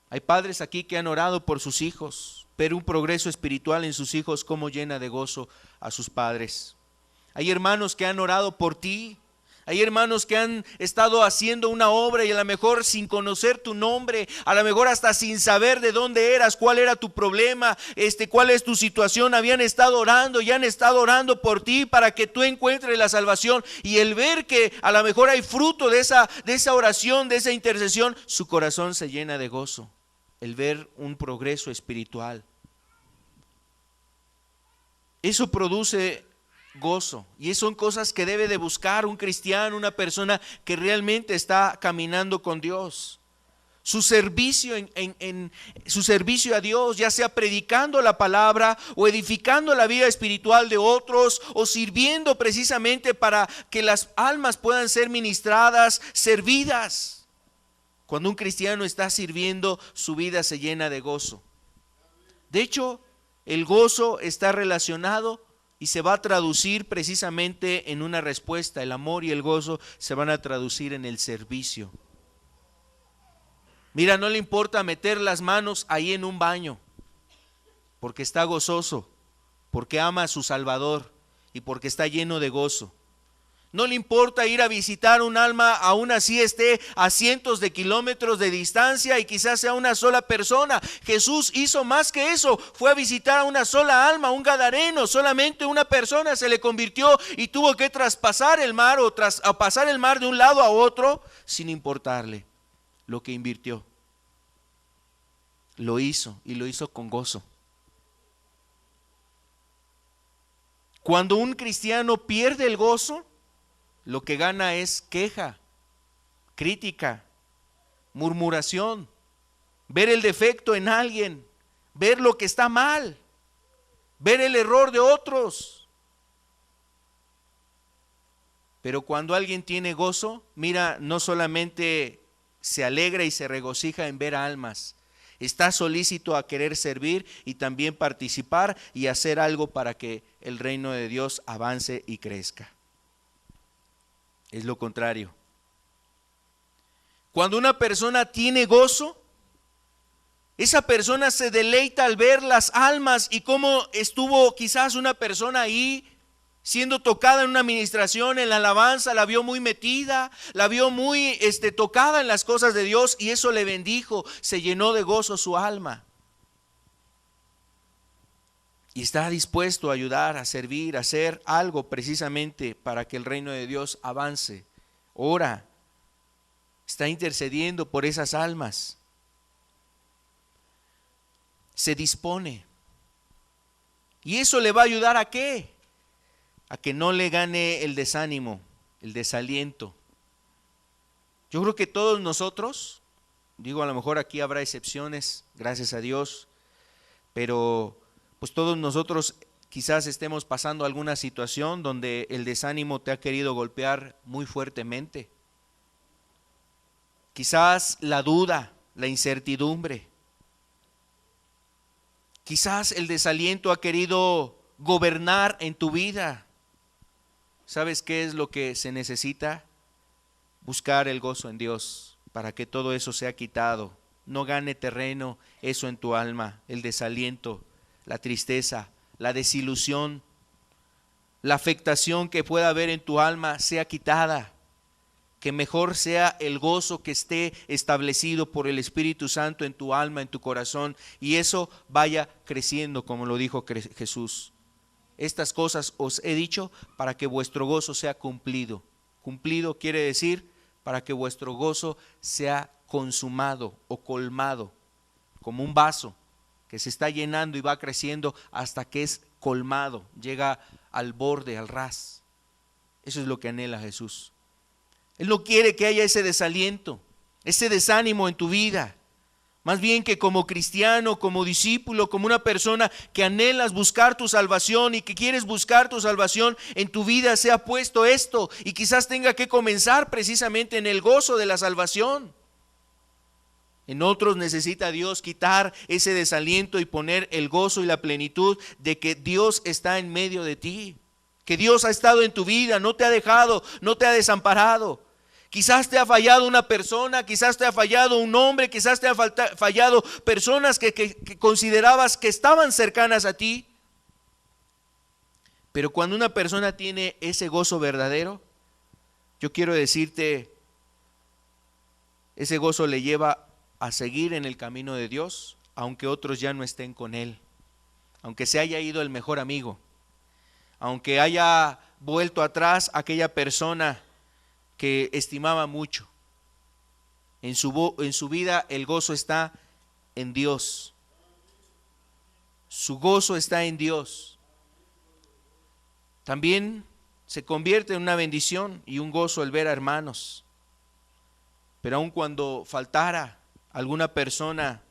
Hay padres aquí que han orado por sus hijos, pero un progreso espiritual en sus hijos, cómo llena de gozo a sus padres. Hay hermanos que han orado por ti. Hay hermanos que han estado haciendo una obra y a lo mejor sin conocer tu nombre, a lo mejor hasta sin saber de dónde eras, cuál era tu problema, cuál es tu situación, habían estado orando y han estado orando por ti para que tú encuentres la salvación, y el ver que a lo mejor hay fruto de esa oración, de esa intercesión, su corazón se llena de gozo, el ver un progreso espiritual. Eso produce gozo, y son cosas que debe de buscar un cristiano, una persona que realmente está caminando con Dios. Su servicio su servicio a Dios, ya sea predicando la palabra o edificando la vida espiritual de otros, o sirviendo precisamente para que las almas puedan ser ministradas, servidas. Cuando un cristiano está sirviendo, su vida se llena de gozo. De hecho, el gozo está relacionado y se va a traducir precisamente en una respuesta. El amor y el gozo se van a traducir en el servicio. Mira, no le importa meter las manos ahí en un baño, porque está gozoso, porque ama a su Salvador y porque está lleno de gozo. No le importa ir a visitar un alma, aún así esté a cientos de kilómetros de distancia y quizás sea una sola persona. Jesús hizo más que eso, fue a visitar a una sola alma, un gadareno. Solamente una persona se le convirtió y tuvo que traspasar el mar o pasar el mar de un lado a otro sin importarle lo que invirtió. Lo hizo, y lo hizo con gozo. Cuando un cristiano pierde el gozo, lo que gana es queja, crítica, murmuración, ver el defecto en alguien, ver lo que está mal, ver el error de otros. Pero cuando alguien tiene gozo, mira, no solamente se alegra y se regocija en ver almas, está solícito a querer servir y también participar y hacer algo para que el reino de Dios avance y crezca. Es lo contrario. Cuando una persona tiene gozo, esa persona se deleita al ver las almas y cómo estuvo quizás una persona ahí siendo tocada en una administración, en la alabanza, la vio muy metida, la vio muy tocada en las cosas de Dios, y eso le bendijo, se llenó de gozo su alma. Y está dispuesto a ayudar, a servir, a hacer algo precisamente para que el reino de Dios avance. Ora, está intercediendo por esas almas. Se dispone. ¿Y eso le va a ayudar a qué? A que no le gane el desánimo, el desaliento. Yo creo que todos nosotros, digo, a lo mejor aquí habrá excepciones, gracias a Dios, pero pues todos nosotros quizás estemos pasando alguna situación donde el desánimo te ha querido golpear muy fuertemente. Quizás la duda, la incertidumbre. Quizás el desaliento ha querido gobernar en tu vida. ¿Sabes qué es lo que se necesita? Buscar el gozo en Dios para que todo eso sea quitado. No gane terreno eso en tu alma, el desaliento, la tristeza, la desilusión, la afectación que pueda haber en tu alma sea quitada. Que mejor sea el gozo que esté establecido por el Espíritu Santo en tu alma, en tu corazón, y eso vaya creciendo, como lo dijo Jesús. Estas cosas os he dicho para que vuestro gozo sea cumplido. Cumplido quiere decir para que vuestro gozo sea consumado o colmado, como un vaso que se está llenando y va creciendo hasta que es colmado, llega al borde, al ras. Eso es lo que anhela Jesús. Él no quiere que haya ese desaliento, ese desánimo en tu vida. Más bien que como cristiano, como discípulo, como una persona que anhelas buscar tu salvación y que quieres buscar tu salvación, en tu vida sea puesto esto, y quizás tenga que comenzar precisamente en el gozo de la salvación. En otros necesita Dios quitar ese desaliento y poner el gozo y la plenitud de que Dios está en medio de ti, que Dios ha estado en tu vida, no te ha dejado, no te ha desamparado. Quizás te ha fallado una persona, quizás te ha fallado un hombre, quizás te ha fallado personas que considerabas que estaban cercanas a ti. Pero cuando una persona tiene ese gozo verdadero, yo quiero decirte, ese gozo le lleva a seguir en el camino de Dios, aunque otros ya no estén con él, aunque se haya ido el mejor amigo, aunque haya vuelto atrás aquella persona que estimaba mucho. En su vida el gozo está en Dios. Su gozo está en Dios. También se convierte en una bendición y un gozo el ver a hermanos. Pero aun cuando faltara alguna persona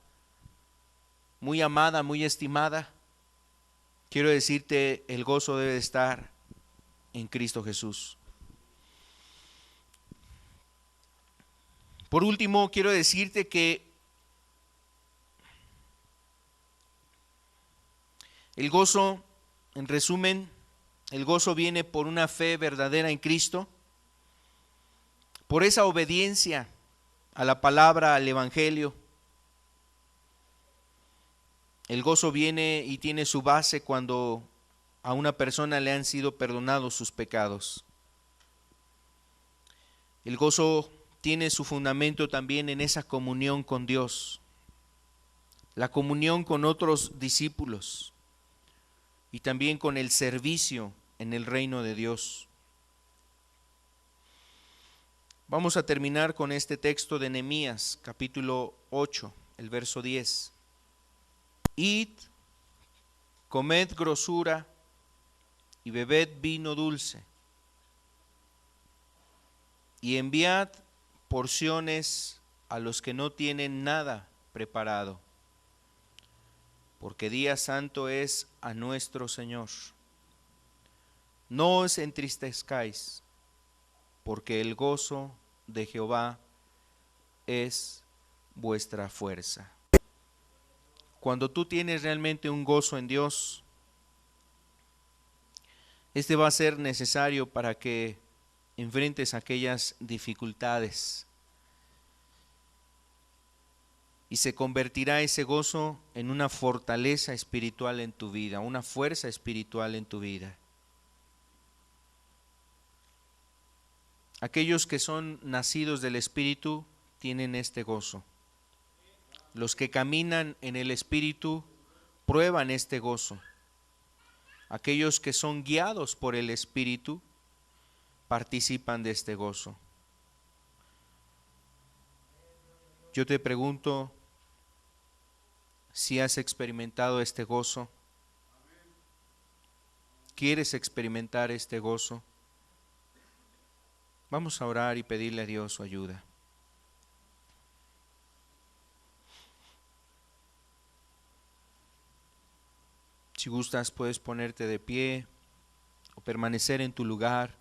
muy amada, muy estimada, quiero decirte, el gozo debe estar en Cristo Jesús. Por último, quiero decirte que el gozo, en resumen, el gozo viene por una fe verdadera en Cristo, por esa obediencia a la palabra, al Evangelio. El gozo viene y tiene su base cuando a una persona le han sido perdonados sus pecados. El gozo tiene su fundamento también en esa comunión con Dios, la comunión con otros discípulos y también con el servicio en el reino de Dios. Vamos a terminar con este texto de Nehemías, capítulo 8, el verso 10. Id, comed grosura y bebed vino dulce, y enviad porciones a los que no tienen nada preparado, porque día santo es a nuestro Señor. No os entristezcáis, porque el gozo de Jehová es vuestra fuerza. Cuando tú tienes realmente un gozo en Dios, este va a ser necesario para que enfrentes aquellas dificultades, y se convertirá ese gozo en una fortaleza espiritual en tu vida, una fuerza espiritual en tu vida. Aquellos que son nacidos del Espíritu tienen este gozo. Los que caminan en el Espíritu prueban este gozo. Aquellos que son guiados por el Espíritu participan de este gozo. Yo te pregunto si has experimentado este gozo. ¿Quieres experimentar este gozo? Vamos a orar y pedirle a Dios su ayuda. Si gustas, puedes ponerte de pie o permanecer en tu lugar,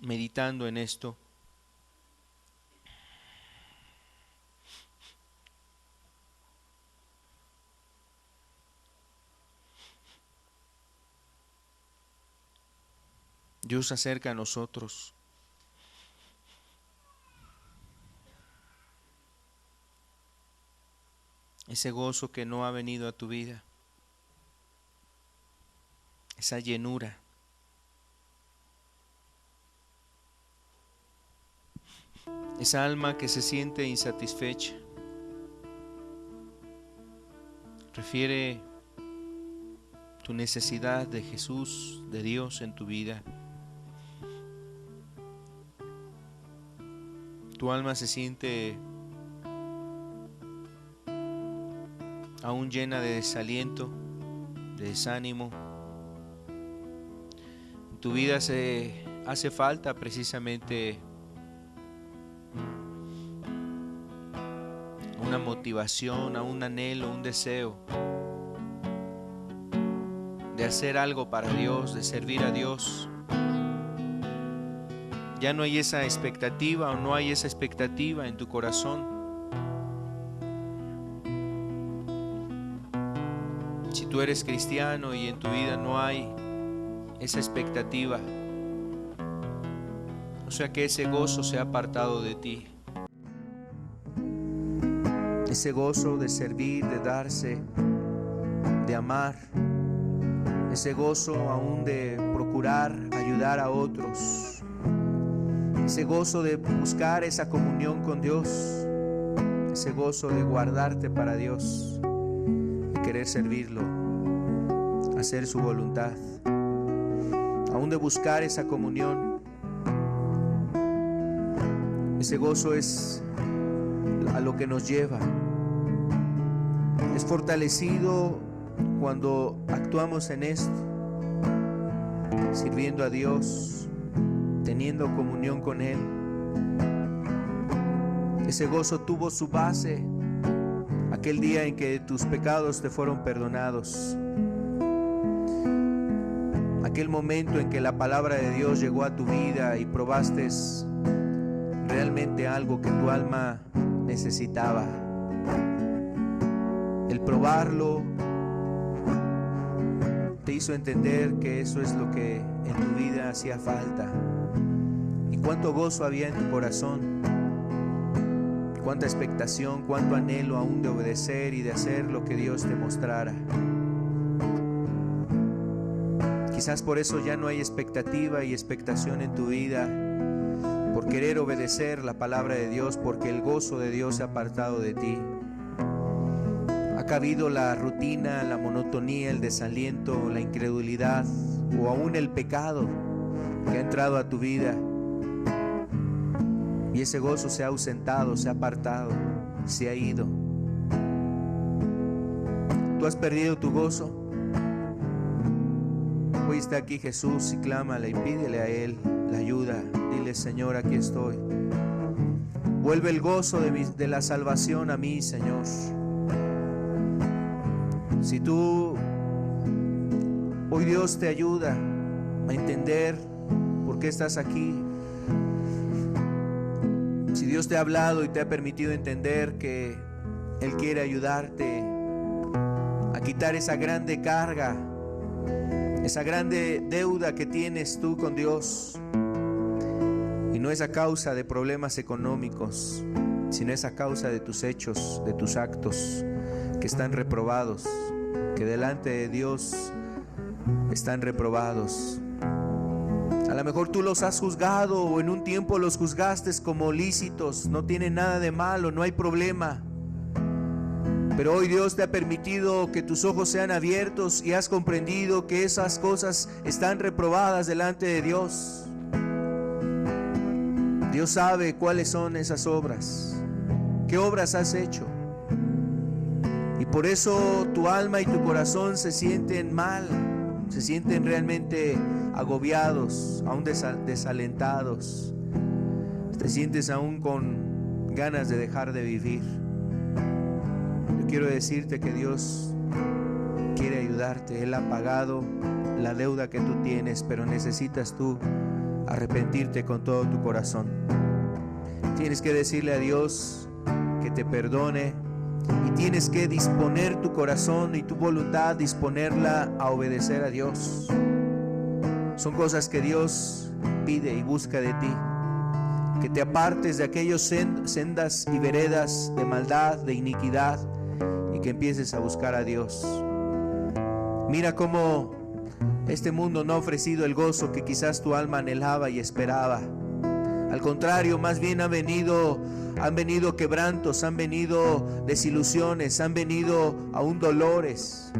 meditando en esto. Dios se acerca a nosotros. Ese gozo que no ha venido a tu vida, esa llenura, esa alma que se siente insatisfecha. Refiere tu necesidad de Jesús, de Dios en tu vida. Tu alma se siente aún llena de desaliento, de desánimo. En tu vida se hace falta precisamente una motivación, un anhelo, un deseo de hacer algo para Dios, de servir a Dios. Ya no hay esa expectativa o no hay esa expectativa en tu corazón. Si tú eres cristiano y en tu vida no hay esa expectativa, o sea que ese gozo se ha apartado de ti. Ese gozo de servir, de darse, de amar. Ese gozo aún de procurar ayudar a otros. Ese gozo de buscar esa comunión con Dios. Ese gozo de guardarte para Dios y querer servirlo, hacer su voluntad. Aún de buscar esa comunión. Ese gozo es a lo que nos lleva. Es fortalecido cuando actuamos en esto, sirviendo a Dios, teniendo comunión con Él. Ese gozo tuvo su base aquel día en que tus pecados te fueron perdonados. Aquel momento en que la palabra de Dios llegó a tu vida y probaste realmente algo que tu alma necesitaba. El probarlo te hizo entender que eso es lo que en tu vida hacía falta. Y cuánto gozo había en tu corazón, cuánta expectación, cuánto anhelo aún de obedecer y de hacer lo que Dios te mostrara. Quizás por eso ya no hay expectativa y expectación en tu vida, por querer obedecer la palabra de Dios, porque el gozo de Dios se ha apartado de ti. Ha cabido la rutina, la monotonía, el desaliento, la incredulidad o aún el pecado que ha entrado a tu vida. Y ese gozo se ha ausentado, se ha apartado, se ha ido. ¿Tú has perdido tu gozo? Hoy está aquí Jesús y clámale y pídele a Él la ayuda. Dile: Señor, aquí estoy. Vuelve el gozo de la salvación a mí, Señor. Si tú, hoy Dios te ayuda a entender por qué estás aquí. Si Dios te ha hablado y te ha permitido entender que Él quiere ayudarte a quitar esa grande carga, esa grande deuda que tienes tú con Dios. Y no es a causa de problemas económicos, sino es a causa de tus hechos, de tus actos que están reprobados, que delante de Dios están reprobados. A lo mejor tú los has juzgado o en un tiempo los juzgaste como lícitos, no tienen nada de malo, no hay problema. Pero hoy Dios te ha permitido que tus ojos sean abiertos y has comprendido que esas cosas están reprobadas delante de Dios. Dios sabe cuáles son esas obras, qué obras has hecho. Y por eso tu alma y tu corazón se sienten mal, se sienten realmente agobiados, aún desalentados. Te sientes aún con ganas de dejar de vivir. Yo quiero decirte que Dios quiere ayudarte. Él ha pagado la deuda que tú tienes, pero necesitas tú arrepentirte con todo tu corazón. Tienes que decirle a Dios que te perdone y tienes que disponer tu corazón y tu voluntad, disponerla a obedecer a Dios. Son cosas que Dios pide y busca de ti. Que te apartes de aquellos sendas y veredas de maldad, de iniquidad, y que empieces a buscar a Dios. Mira cómo este mundo no ha ofrecido el gozo que quizás tu alma anhelaba y esperaba. Al contrario, más bien han venido quebrantos, han venido desilusiones, han venido aún dolores.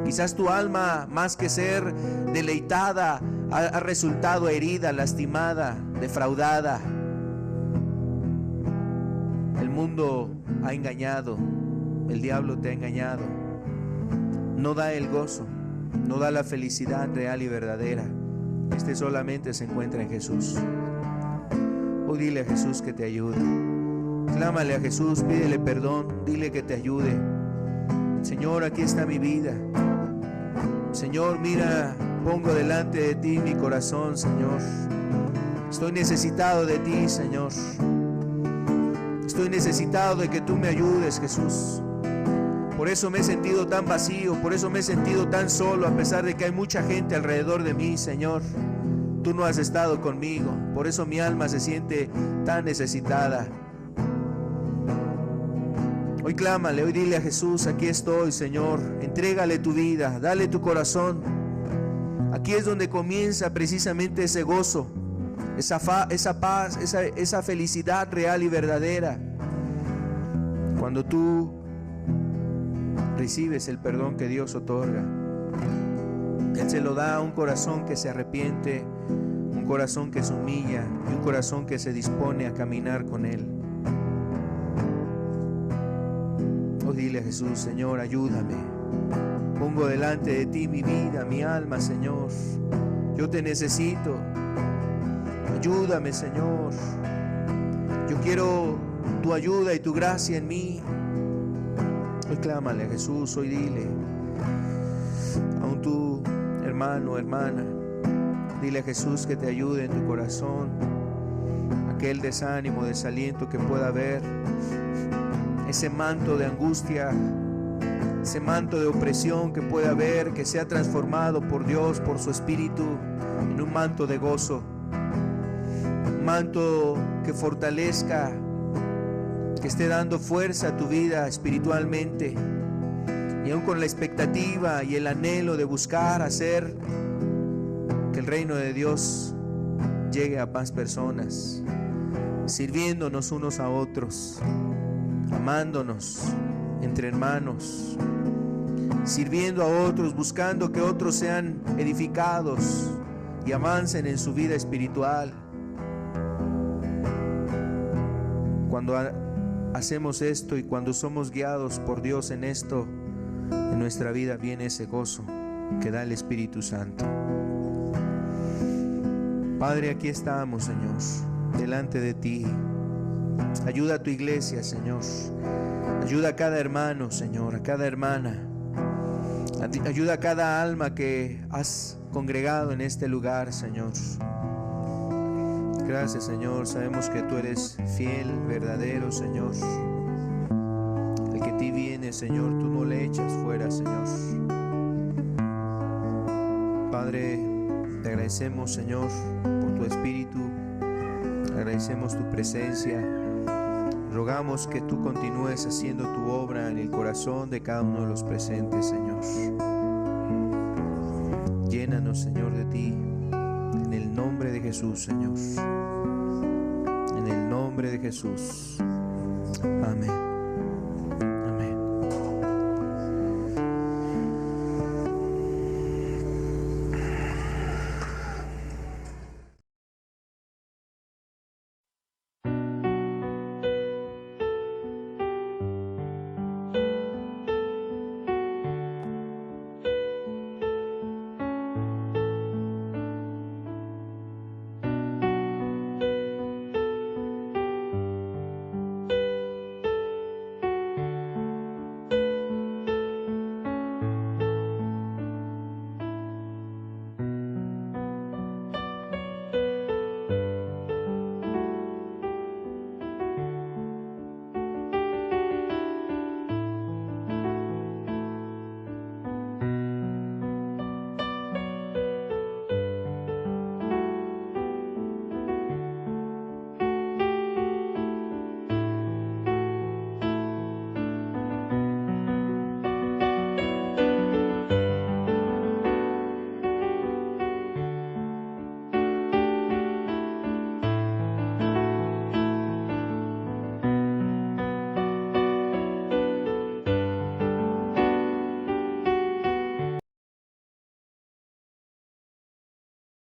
Quizás tu alma, más que ser deleitada, ha resultado herida, lastimada, defraudada. El mundo ha engañado, el diablo te ha engañado. No da el gozo, no da la felicidad real y verdadera. Este solamente se encuentra en Jesús. Hoy dile a Jesús que te ayude. Clámale a Jesús, pídele perdón, dile que te ayude. Señor, aquí está mi vida. Señor, mira, pongo delante de ti mi corazón, Señor. Estoy necesitado de ti, Señor. Estoy necesitado de que tú me ayudes, Jesús. Por eso me he sentido tan vacío, por eso me he sentido tan solo, a pesar de que hay mucha gente alrededor de mí, Señor. Tú no has estado conmigo, por eso mi alma se siente tan necesitada. Hoy clámale, hoy dile a Jesús, aquí estoy, Señor. Entrégale tu vida, dale tu corazón. Aquí es donde comienza precisamente ese gozo, esa paz, esa felicidad real y verdadera. Cuando tú recibes el perdón que Dios otorga, Él se lo da a un corazón que se arrepiente, un corazón que se humilla y un corazón que se dispone a caminar con Él. Hoy dile a Jesús, Señor, ayúdame. Pongo delante de ti mi vida, mi alma, Señor. Yo te necesito. Ayúdame, Señor. Yo quiero tu ayuda y tu gracia en mí. Hoy clámale a Jesús, hoy dile. Aún tú, hermano, hermana, dile a Jesús que te ayude en tu corazón. Aquel desánimo, desaliento que pueda haber, ese manto de angustia, ese manto de opresión que pueda haber, que sea transformado por Dios, por su Espíritu, en un manto de gozo, un manto que fortalezca, que esté dando fuerza a tu vida espiritualmente, y aún con la expectativa y el anhelo de buscar hacer que el reino de Dios llegue a más personas, sirviéndonos unos a otros, amándonos entre hermanos, sirviendo a otros, buscando que otros sean edificados y avancen en su vida espiritual. Cuando hacemos esto y cuando somos guiados por Dios en esto, en nuestra vida viene ese gozo que da el Espíritu Santo. Padre, aquí estamos, Señor, delante de ti. Ayuda a tu iglesia, Señor. Ayuda a cada hermano, Señor, a cada hermana. Ayuda a cada alma que has congregado en este lugar, Señor. Gracias, Señor. Sabemos que tú eres fiel, verdadero, Señor. El que a ti viene, Señor, tú no le echas fuera, Señor. Padre, te agradecemos, Señor, por tu Espíritu. Agradecemos tu presencia. Rogamos que tú continúes haciendo tu obra en el corazón de cada uno de los presentes, Señor. Llénanos, Señor, de ti, en el nombre de Jesús, Señor. En el nombre de Jesús. Amén.